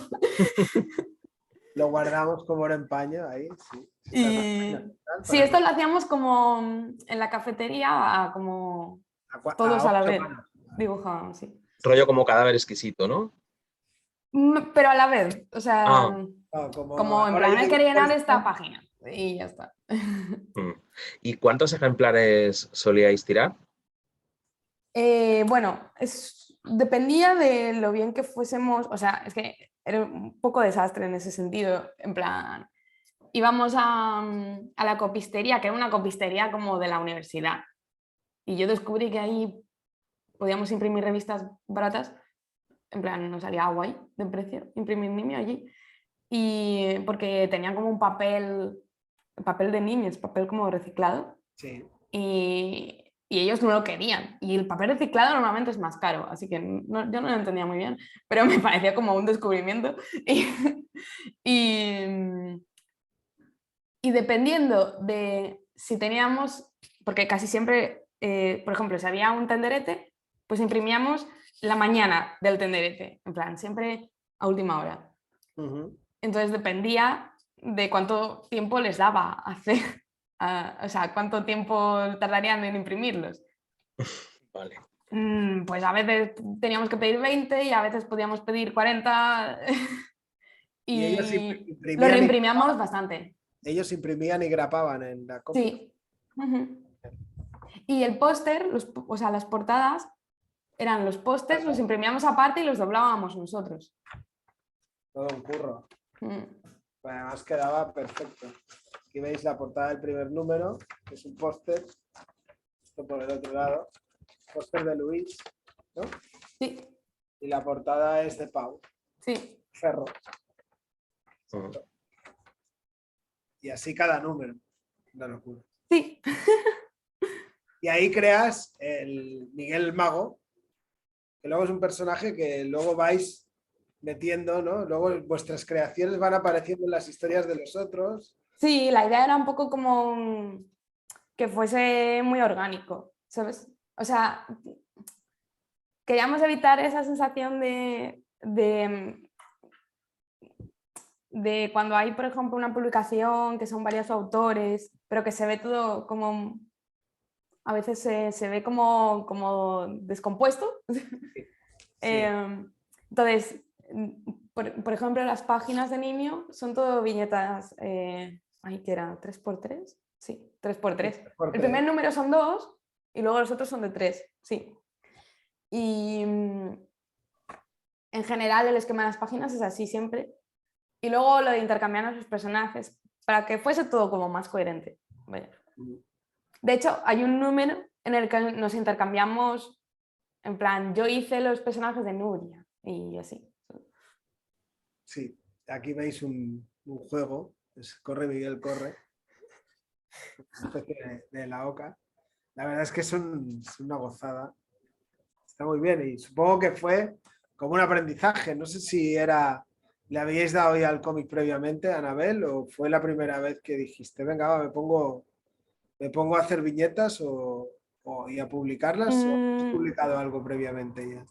Lo guardamos como oro en paño ahí, sí. Y sí, esto lo hacíamos como en la cafetería, como todos A a la 8 vez manos. dibujábamos, sí. Rollo como cadáver exquisito, ¿no? Pero a la vez, o sea, Ah, Como como en ahora plan, yo él quería llenar dibujo esta esto. página y ya está. mm. ¿Y cuántos ejemplares solíais tirar? Bueno, dependía de lo bien que fuésemos, o sea, es que era un poco desastre en ese sentido, en plan, íbamos a la copistería, que era una copistería como de la universidad, y yo descubrí que ahí podíamos imprimir revistas baratas, en plan, nos salía guay de precio imprimir Nimio allí, y porque tenían como un papel de niños, papel como reciclado, Sí. y ellos no lo querían. Y el papel reciclado normalmente es más caro, así que yo no lo entendía muy bien, pero me parecía como un descubrimiento. Y, y dependiendo de si teníamos, porque casi siempre, por ejemplo, si había un tenderete, pues imprimíamos la mañana del tenderete, en plan, siempre a última hora. Ujú. Entonces dependía de cuánto tiempo les daba hacer, o sea, cuánto tiempo tardarían en imprimirlos. Vale. Pues a veces teníamos que pedir 20 y a veces podíamos pedir 40 Y ellos y lo imprimían reimprimíamos bastante. y grapaban en la copia. Sí. Y el póster, o sea, las portadas eran los pósters, los imprimíamos aparte y los doblábamos nosotros. Todo un curro. Mm. Además quedaba perfecto. Aquí veis la portada del primer número, que es un póster. Esto por el otro lado. Póster de Luis, ¿no? Sí, Y la portada es de Pau. sí. Ferro. Mm. Y así cada número. Una locura. Sí. Y ahí creas el Miguel Mago, que luego es un personaje que luego vais metiendo, ¿no? Luego vuestras creaciones van apareciendo en las historias de los otros. Sí, la idea era un poco como que fuese muy orgánico, ¿sabes? O sea, queríamos evitar esa sensación de cuando hay, por ejemplo, una publicación que son varios autores, pero que se ve todo como, a veces se ve como descompuesto. Sí. Entonces, por ejemplo, las páginas de Nimio son todo viñetas Ay, ¿qué era? ¿3x3? Sí, 3x3. Porque- El primer número son 2 y luego los otros son de 3, sí. Y en general el esquema de las páginas es así siempre. Y luego lo de intercambiarnos los personajes para que fuese todo como más coherente. Vaya. De hecho, hay un número en el que nos intercambiamos, en plan, yo hice los personajes de Nuria y así. Sí, aquí veis un juego, es Corre Miguel Corre, una especie de la OCA. La verdad es que es una gozada. Está muy bien y supongo que fue como un aprendizaje. No sé si le habíais dado ya al cómic previamente, Anabel, o fue la primera vez que dijiste, venga, va, me pongo a hacer viñetas y a publicarlas, o has publicado algo previamente ya.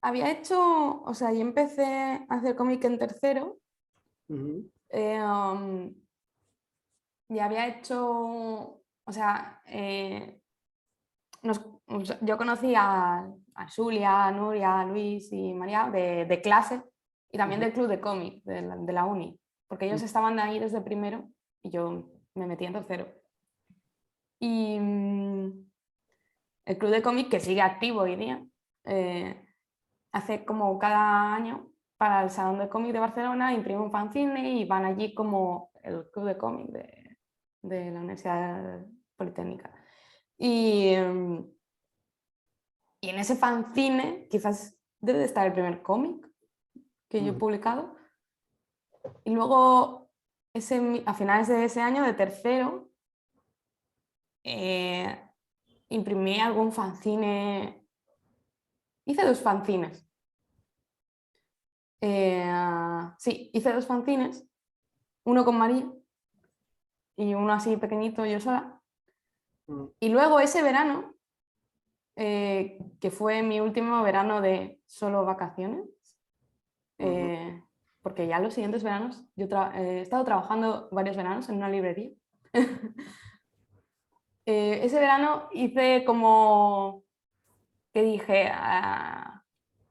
Había hecho, o sea, yo empecé a hacer cómic en tercero. Ujú. Y había hecho, o sea, yo conocí a Julia, a Nuria, a Luis y María de clase y también del club de cómic de la uni, porque ellos estaban ahí desde primero y yo me metí en tercero. Y el club de cómic, que sigue activo hoy día, hace como cada año para el Salón de Cómic de Barcelona, imprime un fanzine y van allí como el club de cómic de la Universidad Politécnica. Y en ese fanzine quizás debe de estar el primer cómic que yo he publicado. Y luego, a finales de ese año, de tercero, imprimí algún fanzine. Hice 2 fanzines. Sí, hice 2 fanzines. Uno con María y uno así pequeñito yo sola. Y luego ese verano, que fue mi último verano de solo vacaciones, porque ya los siguientes veranos, yo he estado trabajando varios veranos en una librería. Ese verano hice como que dije,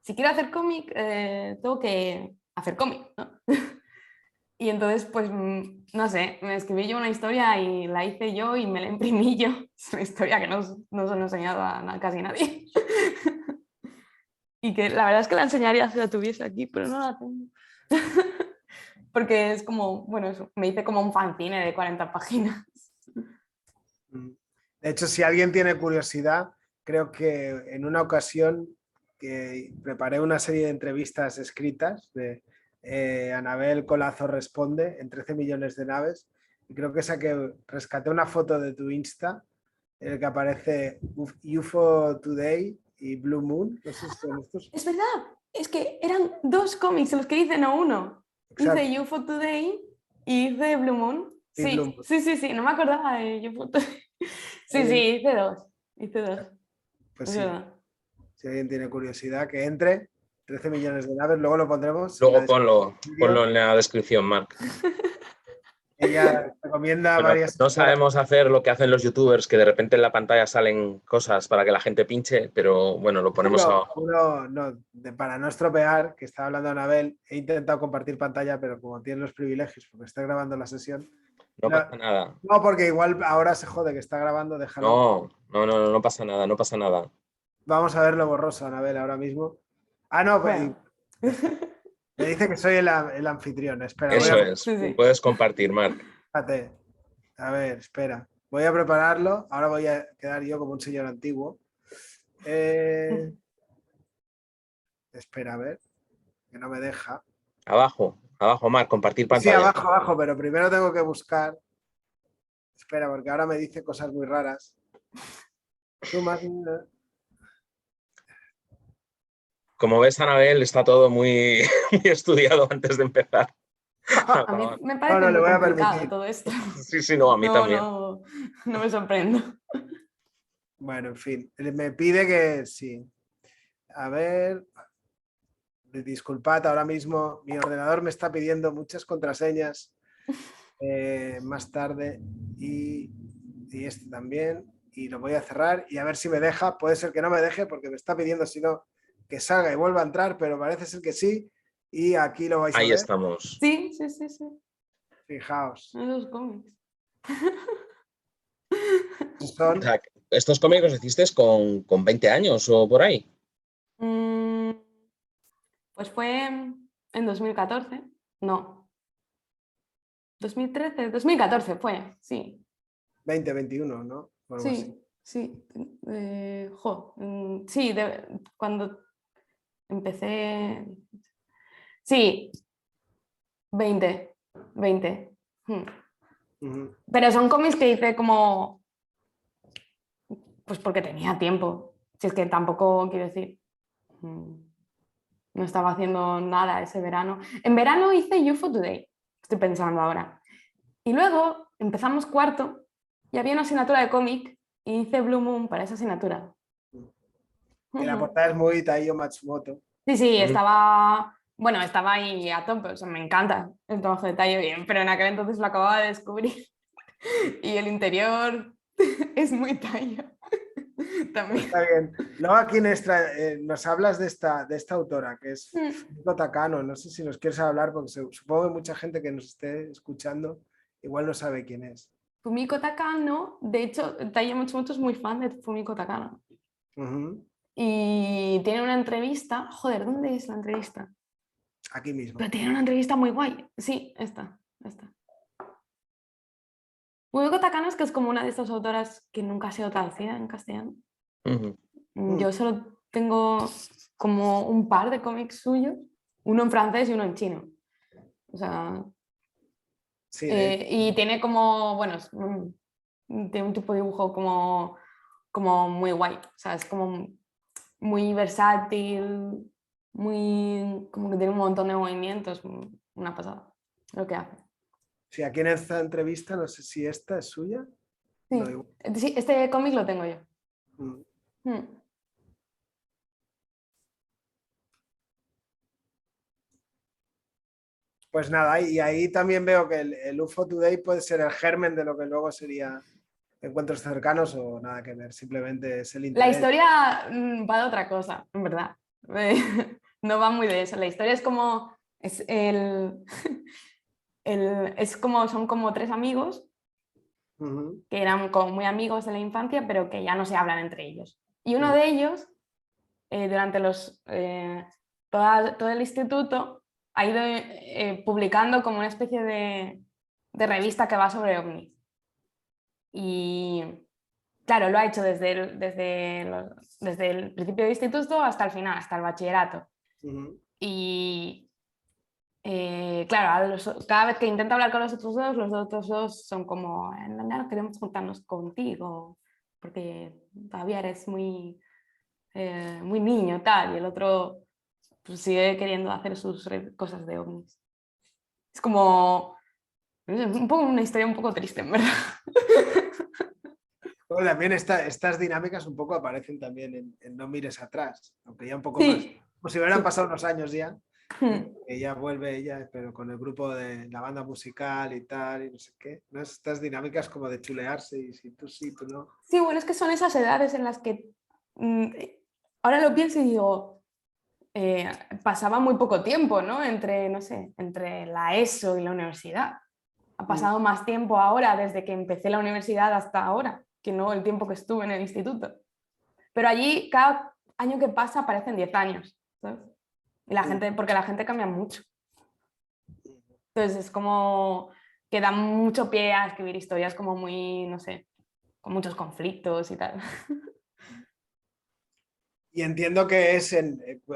si quiero hacer cómic, tengo que hacer cómic, ¿no? Y entonces, pues, no sé, me escribí yo una historia y la hice yo y me la imprimí yo. Es una historia que no se lo he enseñado a casi nadie. Y que la verdad es que la enseñaría si la tuviese aquí, pero no la tengo. Porque es como, bueno, eso, me hice como un fanzine de 40 páginas. De hecho, si alguien tiene curiosidad, creo que en una ocasión que preparé una serie de entrevistas escritas de Anabel Colazo Responde en 13 millones de naves, y creo que rescaté una foto de tu Insta en el que aparece UFO Today y Blue Moon. No sé si son estos. Es verdad, es que eran 2 cómics los que hice, no uno. Exacto. Hice UFO Today y hice Blue Moon. Y Sí, Blue Moon. sí, no me acordaba de UFO Today. Sí, hice 2. Hice 2. Pues Es sí, verdad. si alguien tiene curiosidad, que entre. 13 millones de naves, luego lo pondremos. Luego ponlo en la descripción, Marc. Ella recomienda Bueno, varias. no sabemos hacer lo que hacen los youtubers, que de repente en la pantalla salen cosas para que la gente pinche, pero bueno, lo ponemos abajo. Para no estropear, que estaba hablando Anabel, he intentado compartir pantalla, pero como tiene los privilegios, porque está grabando la sesión. No pasa nada. No, porque igual ahora se jode que está grabando, déjalo. No pasa nada, no pasa nada. Vamos a verlo borroso, Anabel, ahora mismo. No, Bueno. me dice que soy el anfitrión. Espera, Eso es. Sí. Puedes compartir, Marc. Espérate. A ver, espera. Voy a prepararlo. Ahora voy a quedar yo como un señor antiguo. Espera, a ver. Que no me deja. Abajo, Marc, compartir pantalla. Sí, abajo, pero primero tengo que buscar. Espera, porque ahora me dice cosas muy raras. Como ves, Anabel, está todo muy, muy estudiado antes de empezar. A mí me parece le muy voy a complicado permitir. todo esto. Sí, no, a mí también. No me sorprendo. Bueno, en fin, me pide que sí. A ver, disculpad, ahora mismo mi ordenador me está pidiendo muchas contraseñas más tarde y este también. Y lo voy a cerrar y a ver si me deja. Puede ser que no me deje porque me está pidiendo, si no, que salga y vuelva a entrar, pero parece ser que sí. Y aquí lo vais a ver. Ahí estamos. Sí. Fijaos. Esos cómics. Son O sea, estos cómics los hiciste con 20 años o por ahí. Mm, Pues fue en 2014. No, 2013, 2014 fue, sí. 20, 21, ¿no? O algo así. Sí, sí. Sí, cuando empecé. Sí, 20. Ujú. Pero son cómics que hice como. Pues porque tenía tiempo. Si es que tampoco quiero decir. No estaba haciendo nada ese verano. En verano hice UFO Today, estoy pensando ahora. Y luego empezamos cuarto y había una asignatura de cómic y hice Blue Moon para esa asignatura. Y la portada es muy Taiyo Matsumoto. Sí, sí, estaba ahí a tope, o sea, me encanta el trabajo de Tayo bien, pero en aquel entonces lo acababa de descubrir y el interior es muy Tayo también. Está bien. Luego aquí nos hablas de esta autora, que es Mm. Fumiko Takano. No sé si nos quieres hablar, porque supongo que mucha gente que nos esté escuchando igual no sabe quién es. Fumiko Takano, de hecho, Tayo Matsumoto es muy fan de Fumiko Takano. Ujú. Y tiene una entrevista, joder, ¿dónde es la entrevista? Aquí mismo. Pero tiene una entrevista muy guay. Sí, esta. Fumiko Takano es que es como una de estas autoras que nunca ha sido traducida en castellano. Ujú. Yo solo tengo como un par de cómics suyos, uno en francés y uno en chino. O sea, Sí, y tiene como, bueno, tiene un tipo de dibujo como muy guay. O sea, es como muy versátil, como que tiene un montón de movimientos, una pasada lo que hace. sí, aquí en esta entrevista, no sé si esta es suya. Sí, No, igual. sí, este cómic lo tengo yo. Mm. Mm. Pues nada, y ahí también veo que el UFO Today puede ser el germen de lo que luego sería Encuentros Cercanos o nada que ver, simplemente es el La interés. historia va de otra cosa, en verdad. No va muy de eso. La historia es como. Son como tres amigos Ujú. que eran como muy amigos de la infancia, pero que ya no se hablan entre ellos. Y uno Mm. de ellos, durante todo el instituto, ha ido publicando como una especie de revista que va sobre ovnis. Y claro, lo ha hecho desde el principio del instituto hasta el final, hasta el bachillerato. Ujú. Y claro, cada vez que intenta hablar con los otros dos son como, no queremos juntarnos contigo, porque todavía eres muy niño, tal, y el otro pues, sigue queriendo hacer sus cosas de ovnis. Es como una historia un poco triste, en verdad. Bueno, también estas dinámicas un poco aparecen también en No mires atrás, aunque ya un poco más. Sí, Como si hubieran sí. pasado unos años ya. Ella vuelve, pero con el grupo de la banda musical y tal, y no sé qué. ¿No? Estas dinámicas como de chulearse y si tú sí, tú no. Sí, bueno, es que son esas edades en las que mm, ahora lo pienso y digo, pasaba muy poco tiempo, ¿no? No sé, entre la ESO y la universidad. Ha Mm. pasado más tiempo ahora desde que empecé la universidad hasta ahora, que no el tiempo que estuve en el instituto. Pero allí cada año que pasa parecen 10 años, ¿sabes? Y porque la gente cambia mucho. Entonces es como que da mucho pie a escribir historias como muy, no sé, con muchos conflictos y tal. Y entiendo que es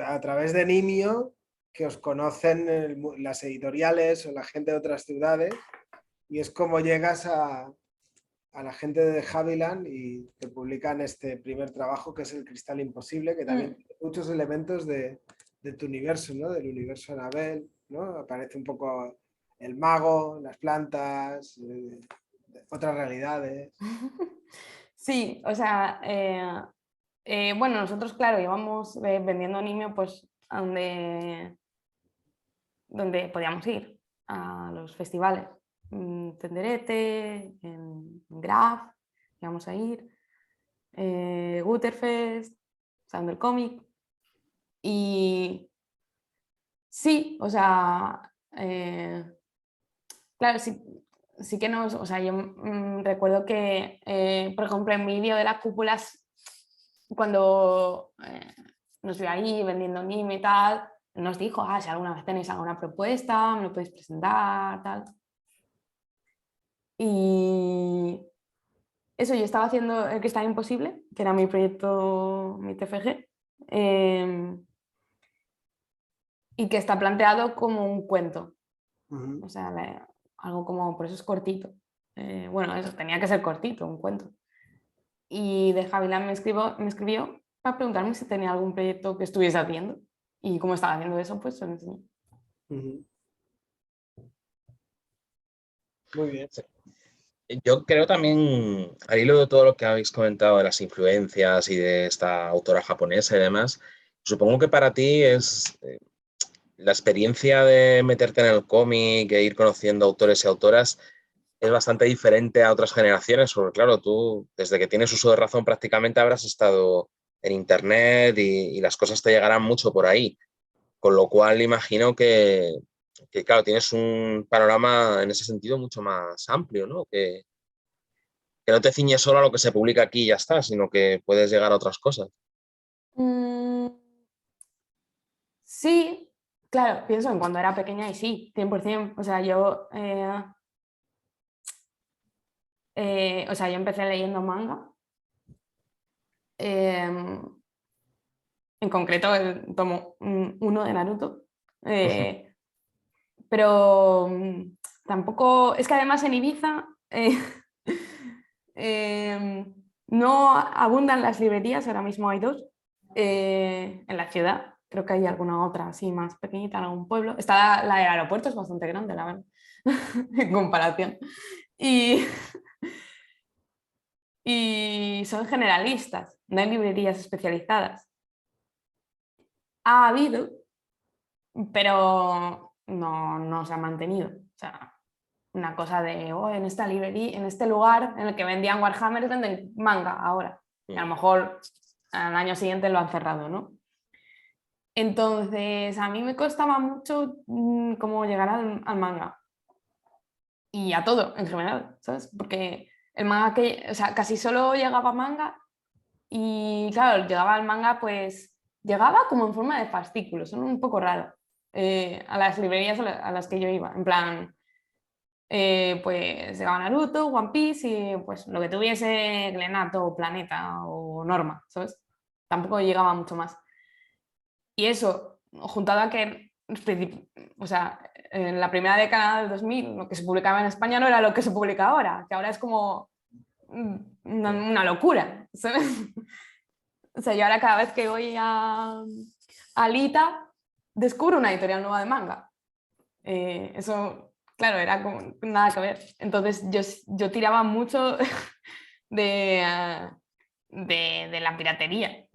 a través de Nimio que os conocen las editoriales o la gente de otras ciudades y es como llegas a la gente de Haviland y te publican este primer trabajo que es El Cristal Imposible, que también tiene muchos elementos de tu universo, ¿no? Del universo Anabel, ¿no? Aparece un poco el mago, las plantas, otras realidades. Sí, o sea, bueno, nosotros, claro, íbamos vendiendo Nimio pues a donde podíamos ir, a los festivales. Tenderete, en Graf, íbamos a ir, Guterfest, Salón del Cómic. Y sí, o sea, claro, sí, sí que nos, o sea, yo recuerdo que, por ejemplo, en mi vídeo de las cúpulas, cuando nos vio ahí vendiendo anime y tal, nos dijo, si alguna vez tenéis alguna propuesta, me lo podéis presentar, tal. Y eso, yo estaba haciendo el que estaba imposible, que era mi proyecto, mi TFG, y que está planteado como un cuento. O sea, algo como, por eso es cortito. Bueno, eso, tenía que ser cortito, un cuento. Y de Javilán me escribió para preguntarme si tenía algún proyecto que estuviese haciendo. Y como estaba haciendo eso, pues se lo enseñé. Muy bien. Yo creo también, al hilo de todo lo que habéis comentado de las influencias y de esta autora japonesa y demás, supongo que para ti es la experiencia de meterte en el cómic e ir conociendo autores y autoras es bastante diferente a otras generaciones, porque claro, tú desde que tienes uso de razón prácticamente habrás estado en internet y las cosas te llegarán mucho por ahí, con lo cual imagino que claro, tienes un panorama en ese sentido mucho más amplio, ¿no? Que no te ciñes solo a lo que se publica aquí y ya está, sino que puedes llegar a otras cosas. Mm, sí, claro, pienso en cuando era pequeña y sí, 100%. O sea, yo empecé leyendo manga. En concreto el tomo 1 de Naruto. Pero tampoco, es que además en Ibiza no abundan las librerías, ahora mismo hay 2 en la ciudad, creo que hay alguna otra así más pequeñita en algún pueblo. Está la del aeropuerto, es bastante grande, la verdad, en comparación. Y, y son generalistas, no hay librerías especializadas. Ha habido, pero no se ha mantenido. O sea, una cosa de, en esta librería, en este lugar en el que vendían Warhammer, venden manga ahora. Y a lo mejor al año siguiente lo han cerrado, ¿no? Entonces, a mí me costaba mucho cómo llegar al manga. Y a todo, en general, ¿sabes? Porque el manga o sea, casi solo llegaba manga y, claro, llegaba al manga, pues, llegaba como en forma de fascículos, son un poco raro. A las librerías a las que yo iba, en plan, pues llegaba Naruto, One Piece y pues lo que tuviese Glenato, Planeta o Norma, ¿sabes? Tampoco llegaba mucho más. Y eso, juntado a que, o sea, en la primera década del 2000 lo que se publicaba en España no era lo que se publica ahora, que ahora es como una locura, ¿sabes? O sea, yo ahora cada vez que voy a Alita descubro una editorial nueva de manga. Eso, claro, era como nada que ver. Entonces yo tiraba mucho de, de la piratería.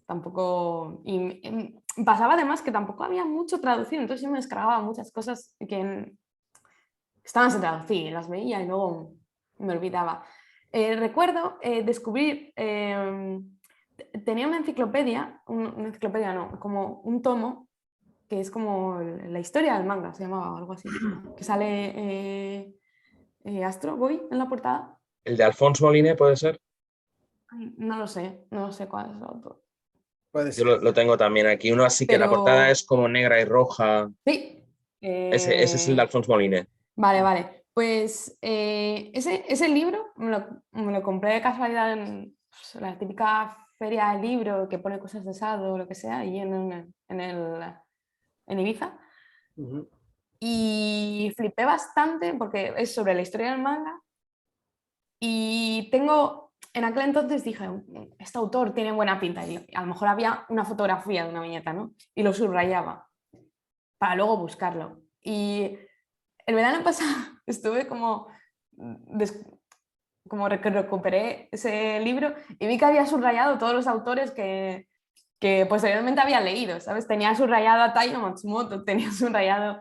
Tampoco... Y pasaba además que tampoco había mucho traducido, entonces yo me descargaba muchas cosas que estaban sin traducir, las veía y luego me olvidaba. Recuerdo descubrir... tenía una enciclopedia no, como un tomo que es como la historia del manga, se llamaba algo así, que sale Astro Boy en la portada. ¿El de Alfonso Moline puede ser? Ay, no lo sé cuál es el autor. Puede Yo ser. lo tengo también aquí. Uno así que la portada Pero es como negra y roja. sí, Ese es el de Alfonso Moline. vale. Pues ese libro me lo compré de casualidad en pues, la típica feria de libro que pone cosas de Sado o lo que sea, y en Ibiza. Y flipé bastante porque es sobre la historia del manga. Y en aquel entonces dije, este autor tiene buena pinta. Y a lo mejor había una fotografía de una viñeta, ¿no? Y lo subrayaba para luego buscarlo. Y el verano pasado estuve como que recuperé ese libro y vi que había subrayado todos los autores que posteriormente había leído, ¿sabes? Tenía subrayado a Taiyo Matsumoto, tenía subrayado,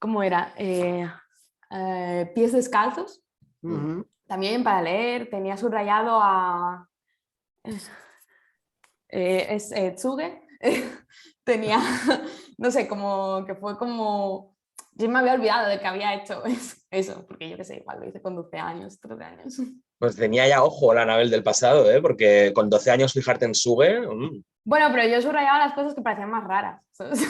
¿cómo era? Pies descalzos, también para leer, tenía subrayado a Tsuge, tenía no sé, como que fue como... Yo me había olvidado de que había hecho eso, porque yo qué sé, igual lo hice con 12 años, 13 años. Pues tenía ya ojo la Anabel del pasado, ¿eh? Porque con 12 años fijarte en Sube... Bueno, pero yo subrayaba las cosas que parecían más raras, ¿sabes?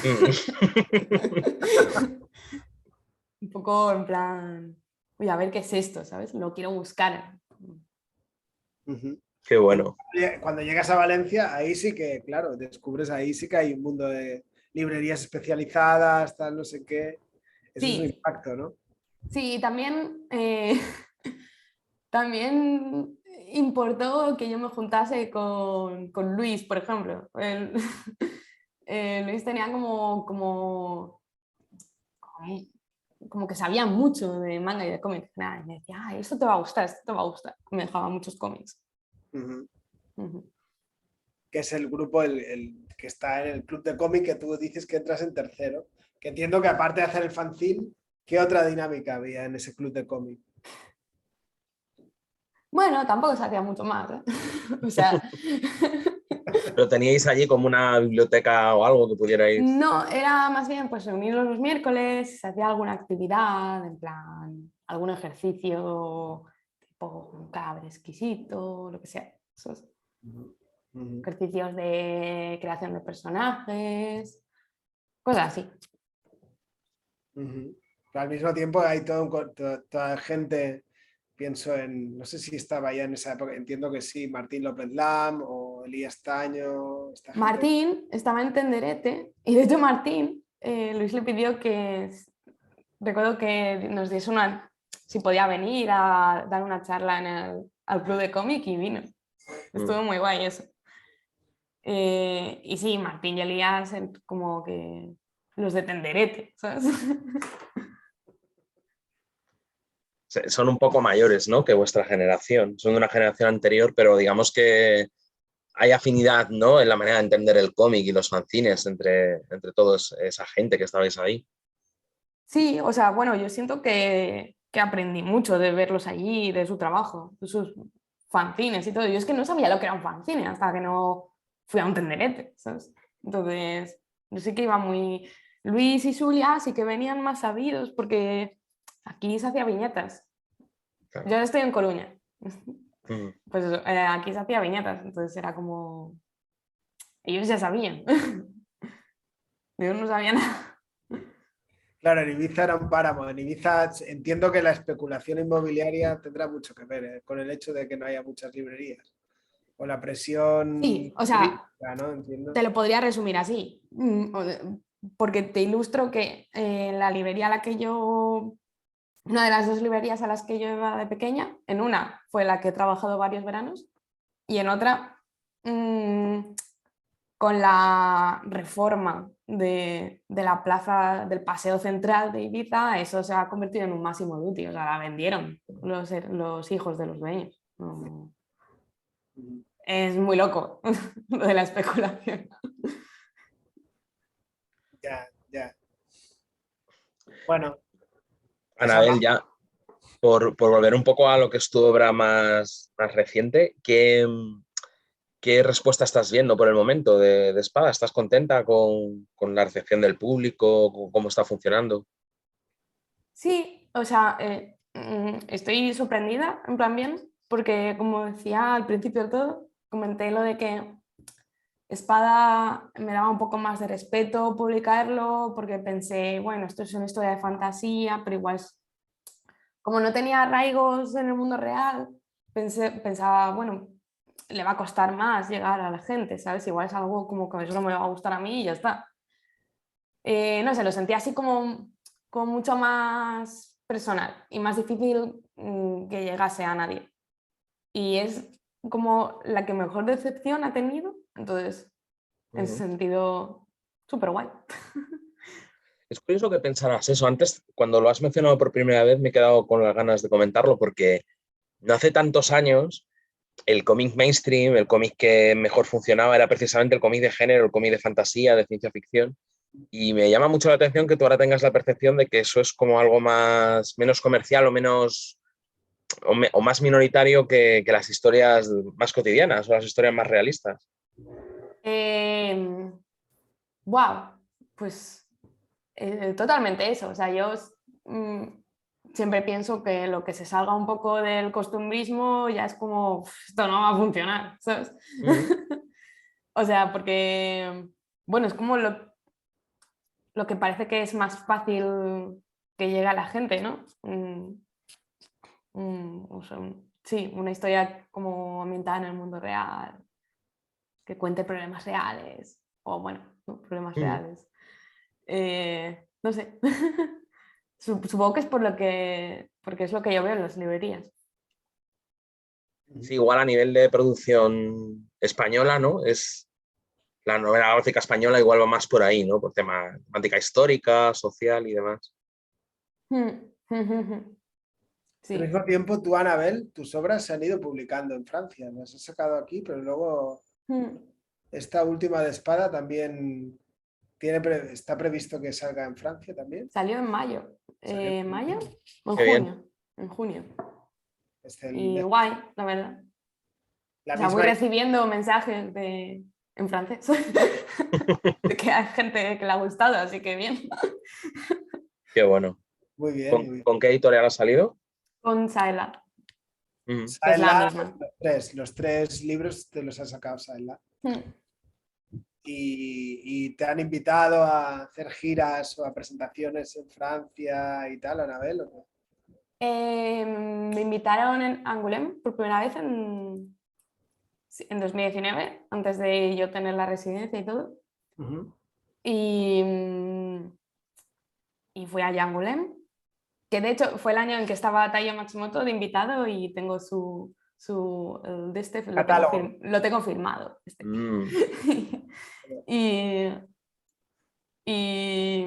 Un poco en plan, uy, a ver qué es esto, ¿sabes? Lo quiero buscar. Qué bueno. Cuando llegas a Valencia, ahí sí que, claro, descubres ahí sí que hay un mundo de librerías especializadas, tal, no sé qué. Eso es un Sí, impacto, ¿no? sí, también, también importó que yo me juntase con Luis, por ejemplo. Luis tenía como que sabía mucho de manga y de cómics. Nada, y me decía, ah, esto te va a gustar, esto te va a gustar. Me dejaba muchos cómics. Ujú. Ujú. Que es el grupo el que está en el club de cómic que tú dices que entras en tercero. Que entiendo que aparte de hacer el fanzine, ¿qué otra dinámica había en ese club de cómic? Bueno, tampoco se hacía mucho más, ¿eh? O sea, ¿Pero teníais allí como una biblioteca o algo que pudierais...? no, era más bien pues reunirnos los miércoles, se hacía alguna actividad, en plan, algún ejercicio, tipo un cabre exquisito, lo que sea. Esos Ujú. ejercicios de creación de personajes, cosas así. Ujú. Pero al mismo tiempo hay toda gente, pienso en, no sé si estaba ya en esa época, entiendo que sí, Martín López Lam o Elías Taño, esta gente. Martín estaba en Tenderete y de hecho Martín, Luis le pidió recuerdo que nos diese si podía venir a dar una charla al club de cómic y vino. Estuvo muy guay eso. Y sí, Martín y Elías como que los de Tenderete, ¿sabes? Son un poco mayores, ¿no? Que vuestra generación. Son de una generación anterior, pero digamos que hay afinidad, ¿no? En la manera de entender el cómic y los fanzines entre todos esa gente que estabais ahí. Sí, o sea, bueno, yo siento que aprendí mucho de verlos allí, de su trabajo, de sus fanzines y todo. Yo es que no sabía lo que era un fanzine hasta que no fui a un Tenderete, ¿sabes? Entonces, yo sé que iba muy... Luis y Zulia sí que venían más sabidos porque aquí se hacía viñetas. Claro. Yo ahora estoy en Coruña. Mm. Pues eso, aquí se hacía viñetas, entonces era como... Ellos ya sabían. Yo no sabía nada. Claro, en Ibiza era un páramo. En Ibiza entiendo que la especulación inmobiliaria tendrá mucho que ver con el hecho de que no haya muchas librerías. O la presión Sí, o sea, turística, ¿no? Entiendo. te lo podría resumir así, porque te ilustro que la librería a la que yo, una de las dos librerías a las que yo iba de pequeña, en una fue la que he trabajado varios veranos y en otra, con la reforma de la plaza del Paseo Central de Ibiza, eso se ha convertido en un máximo duty, o sea, la vendieron los hijos de los dueños. No, es muy loco lo de la especulación. Ya, ya. Bueno, pues Anabel, hablamos. ya por volver un poco a lo que es tu obra más reciente, ¿qué respuesta estás viendo por el momento de Espada? ¿Estás contenta con la recepción del público, con cómo está funcionando? Sí, o sea, estoy sorprendida, en plan bien, porque como decía al principio de todo, comenté lo de que Espada me daba un poco más de respeto publicarlo, porque pensé, bueno, esto es una historia de fantasía, pero igual, como no tenía arraigos en el mundo real, pensaba, bueno, le va a costar más llegar a la gente, ¿sabes? Igual es algo como que solo me va a gustar a mí y ya está. No sé, lo sentí así como mucho más personal y más difícil que llegase a nadie. Y es como la que mejor decepción ha tenido, entonces, en ese sentido, súper guay. Es curioso que pensaras eso. Antes, cuando lo has mencionado por primera vez, me he quedado con las ganas de comentarlo porque no hace tantos años el cómic mainstream, el cómic que mejor funcionaba era precisamente el cómic de género, el cómic de fantasía, de ciencia ficción. Y me llama mucho la atención que tú ahora tengas la percepción de que eso es como algo menos comercial o o más minoritario que las historias más cotidianas o las historias más realistas. Wow. pues totalmente eso. O sea, yo siempre pienso que lo que se salga un poco del costumbrismo ya es como, esto no va a funcionar, ¿sabes? O sea, porque, bueno, es como lo que parece que es más fácil que llegue a la gente, ¿no? O sea, sí, una historia como ambientada en el mundo real, que cuente problemas reales, o bueno, ¿no? Problemas reales. No sé. Supongo que es porque es lo que yo veo en las librerías. Sí, igual a nivel de producción española, ¿no? Es la novela gráfica española igual va más por ahí, ¿no? Por temática histórica, social y demás. Al Sí. mismo tiempo, tú, Anabel, tus obras se han ido publicando en Francia. Las has sacado aquí, pero luego esta última de Espada también está previsto que salga en Francia también. Salió en mayo. ¿Mayo? O en Qué bien. junio. En junio. Este, Y guay, la verdad. la O sea, voy misma. recibiendo mensajes en francés de que hay gente que le ha gustado, así que bien. Qué bueno. Muy bien, muy bien. ¿Con qué editorial ha salido? Con Saela, Mm. que es la Saela, misma. los tres libros te los ha sacado Saela. Y te han invitado a hacer giras o a presentaciones en Francia y tal, Anabel, ¿o no? Me invitaron en Angoulême por primera vez en 2019, antes de yo tener la residencia y todo. Y fui a Angoulême, que de hecho fue el año en que estaba Taiyo Matsumoto de invitado y tengo Catálogo. lo tengo firmado. y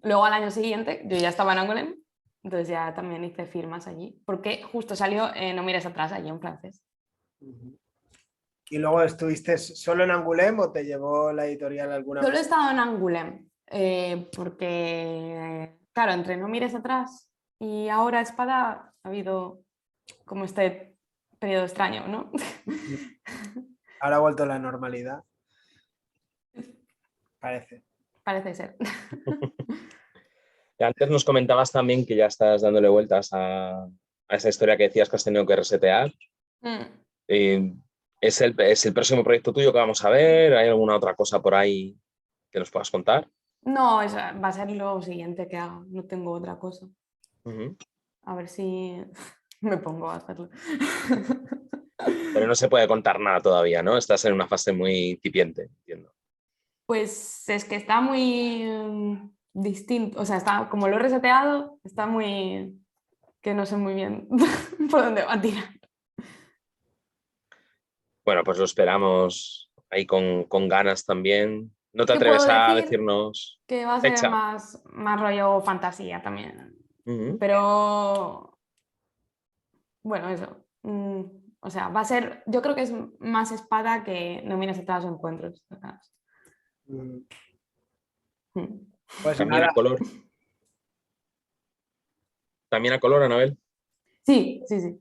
luego al año siguiente yo ya estaba en Angoulême, entonces ya también hice firmas allí, porque justo salió No mires atrás allí en francés. ¿Y luego estuviste solo en Angoulême o te llevó la editorial alguna Solo he más? estado en Angoulême, porque, claro, entre No mires atrás y ahora Espada ha habido como este periodo extraño, ¿no? Ahora ha vuelto a la normalidad, parece. Parece ser. Antes nos comentabas también que ya estás dándole vueltas a esa historia que decías que has tenido que resetear. ¿Es el próximo proyecto tuyo que vamos a ver? ¿Hay alguna otra cosa por ahí que nos puedas contar? No, eso va a ser lo siguiente que haga, no tengo otra cosa. A ver si me pongo a hacerlo. Pero no se puede contar nada todavía, ¿no? Estás en una fase muy incipiente, entiendo. Pues es que está muy distinto, o sea, está, como lo he reseteado, está muy... que no sé muy bien por dónde va a tirar. Bueno, pues lo esperamos ahí con ganas también. ¿No te ¿Qué puedo atreves a decir? Que Que va a ser fecha? más rollo fantasía también. Pero bueno, eso. O sea, va a ser, yo creo que es más Espada que No mires atrás o Encuentros. Pues También a nada, color. También a color, Anabel. Sí, sí, sí.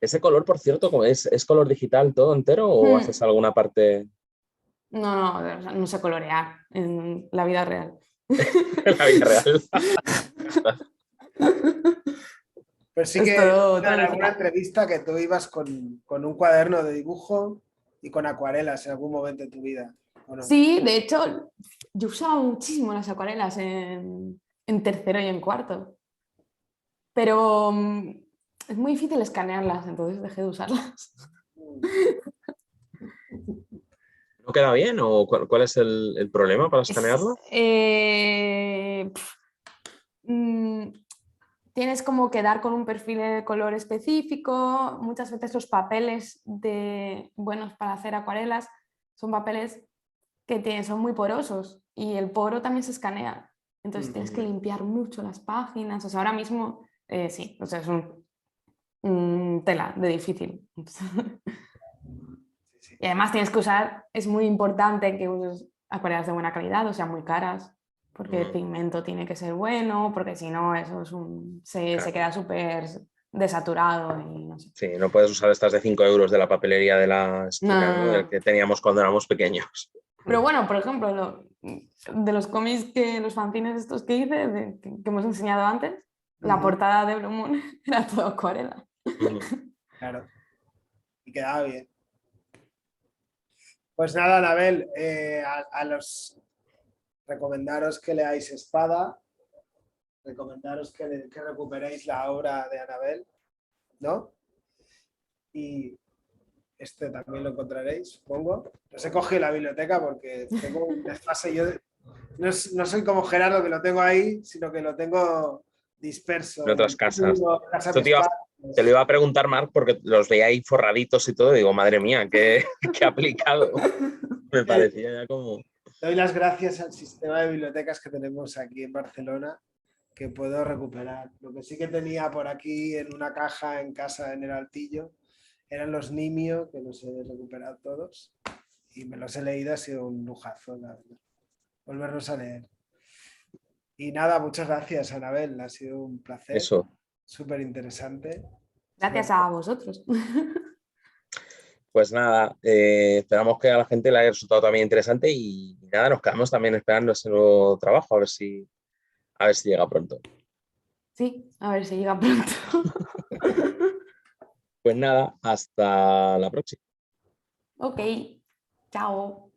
Ese color, por cierto, ¿es color digital todo entero o haces alguna parte? No, no, o sea, no sé colorear en la vida real. En la vida real? pero sí Es que todo en alguna digital. entrevista que tú ibas con un cuaderno de dibujo y con acuarelas en algún momento de tu vida, ¿o no? Sí, de hecho, yo usaba muchísimo las acuarelas en tercero y en cuarto. Pero es muy difícil escanearlas, entonces dejé de usarlas. ¿No queda bien o cuál es el problema para escanearlo? Tienes como que dar con un perfil de color específico. Muchas veces los papeles buenos para hacer acuarelas son papeles que son muy porosos y el poro también se escanea. Entonces tienes que limpiar mucho las páginas. O sea, ahora mismo sí, o sea, es un tela de difícil. Y además tienes que usar, es muy importante que uses acuarelas de buena calidad, o sea, muy caras, porque el pigmento tiene que ser bueno, porque si no, eso es se queda súper desaturado y no sé. Sí, no puedes usar estas de 5 euros de la papelería de la esquina, ¿no? No. Del que teníamos cuando éramos pequeños. Pero bueno, por ejemplo, de los cómics los fanzines estos que hice, que hemos enseñado antes, la portada de Blue Moon era todo acuarela. Claro. Y quedaba bien. Pues nada, Anabel, a los recomendaros que leáis Espada, recomendaros que recuperéis la obra de Anabel, ¿no? Y este también lo encontraréis, supongo. No se coge la biblioteca porque tengo un desfase. Yo no soy como Gerardo, que lo tengo ahí, sino que lo tengo disperso. En otras casas. Casa Esto mis te lo iba a preguntar, Marc, porque los veía ahí forraditos y todo. Y digo, madre mía, qué aplicado. Me parecía ya como... Doy las gracias al sistema de bibliotecas que tenemos aquí en Barcelona, que puedo recuperar. Lo que sí que tenía por aquí en una caja en casa en el Altillo eran los Nimio, que los he recuperado todos. Y me los he leído, ha sido un lujazo, la verdad. Volverlos a leer. Y nada, muchas gracias, Anabel. Ha sido un placer. Eso. Súper interesante. Gracias a vosotros. Pues nada, esperamos que a la gente le haya resultado también interesante y nada, nos quedamos también esperando ese nuevo trabajo, a ver si llega pronto. Sí, a ver si llega pronto. Pues nada, hasta la próxima. Ok, chao.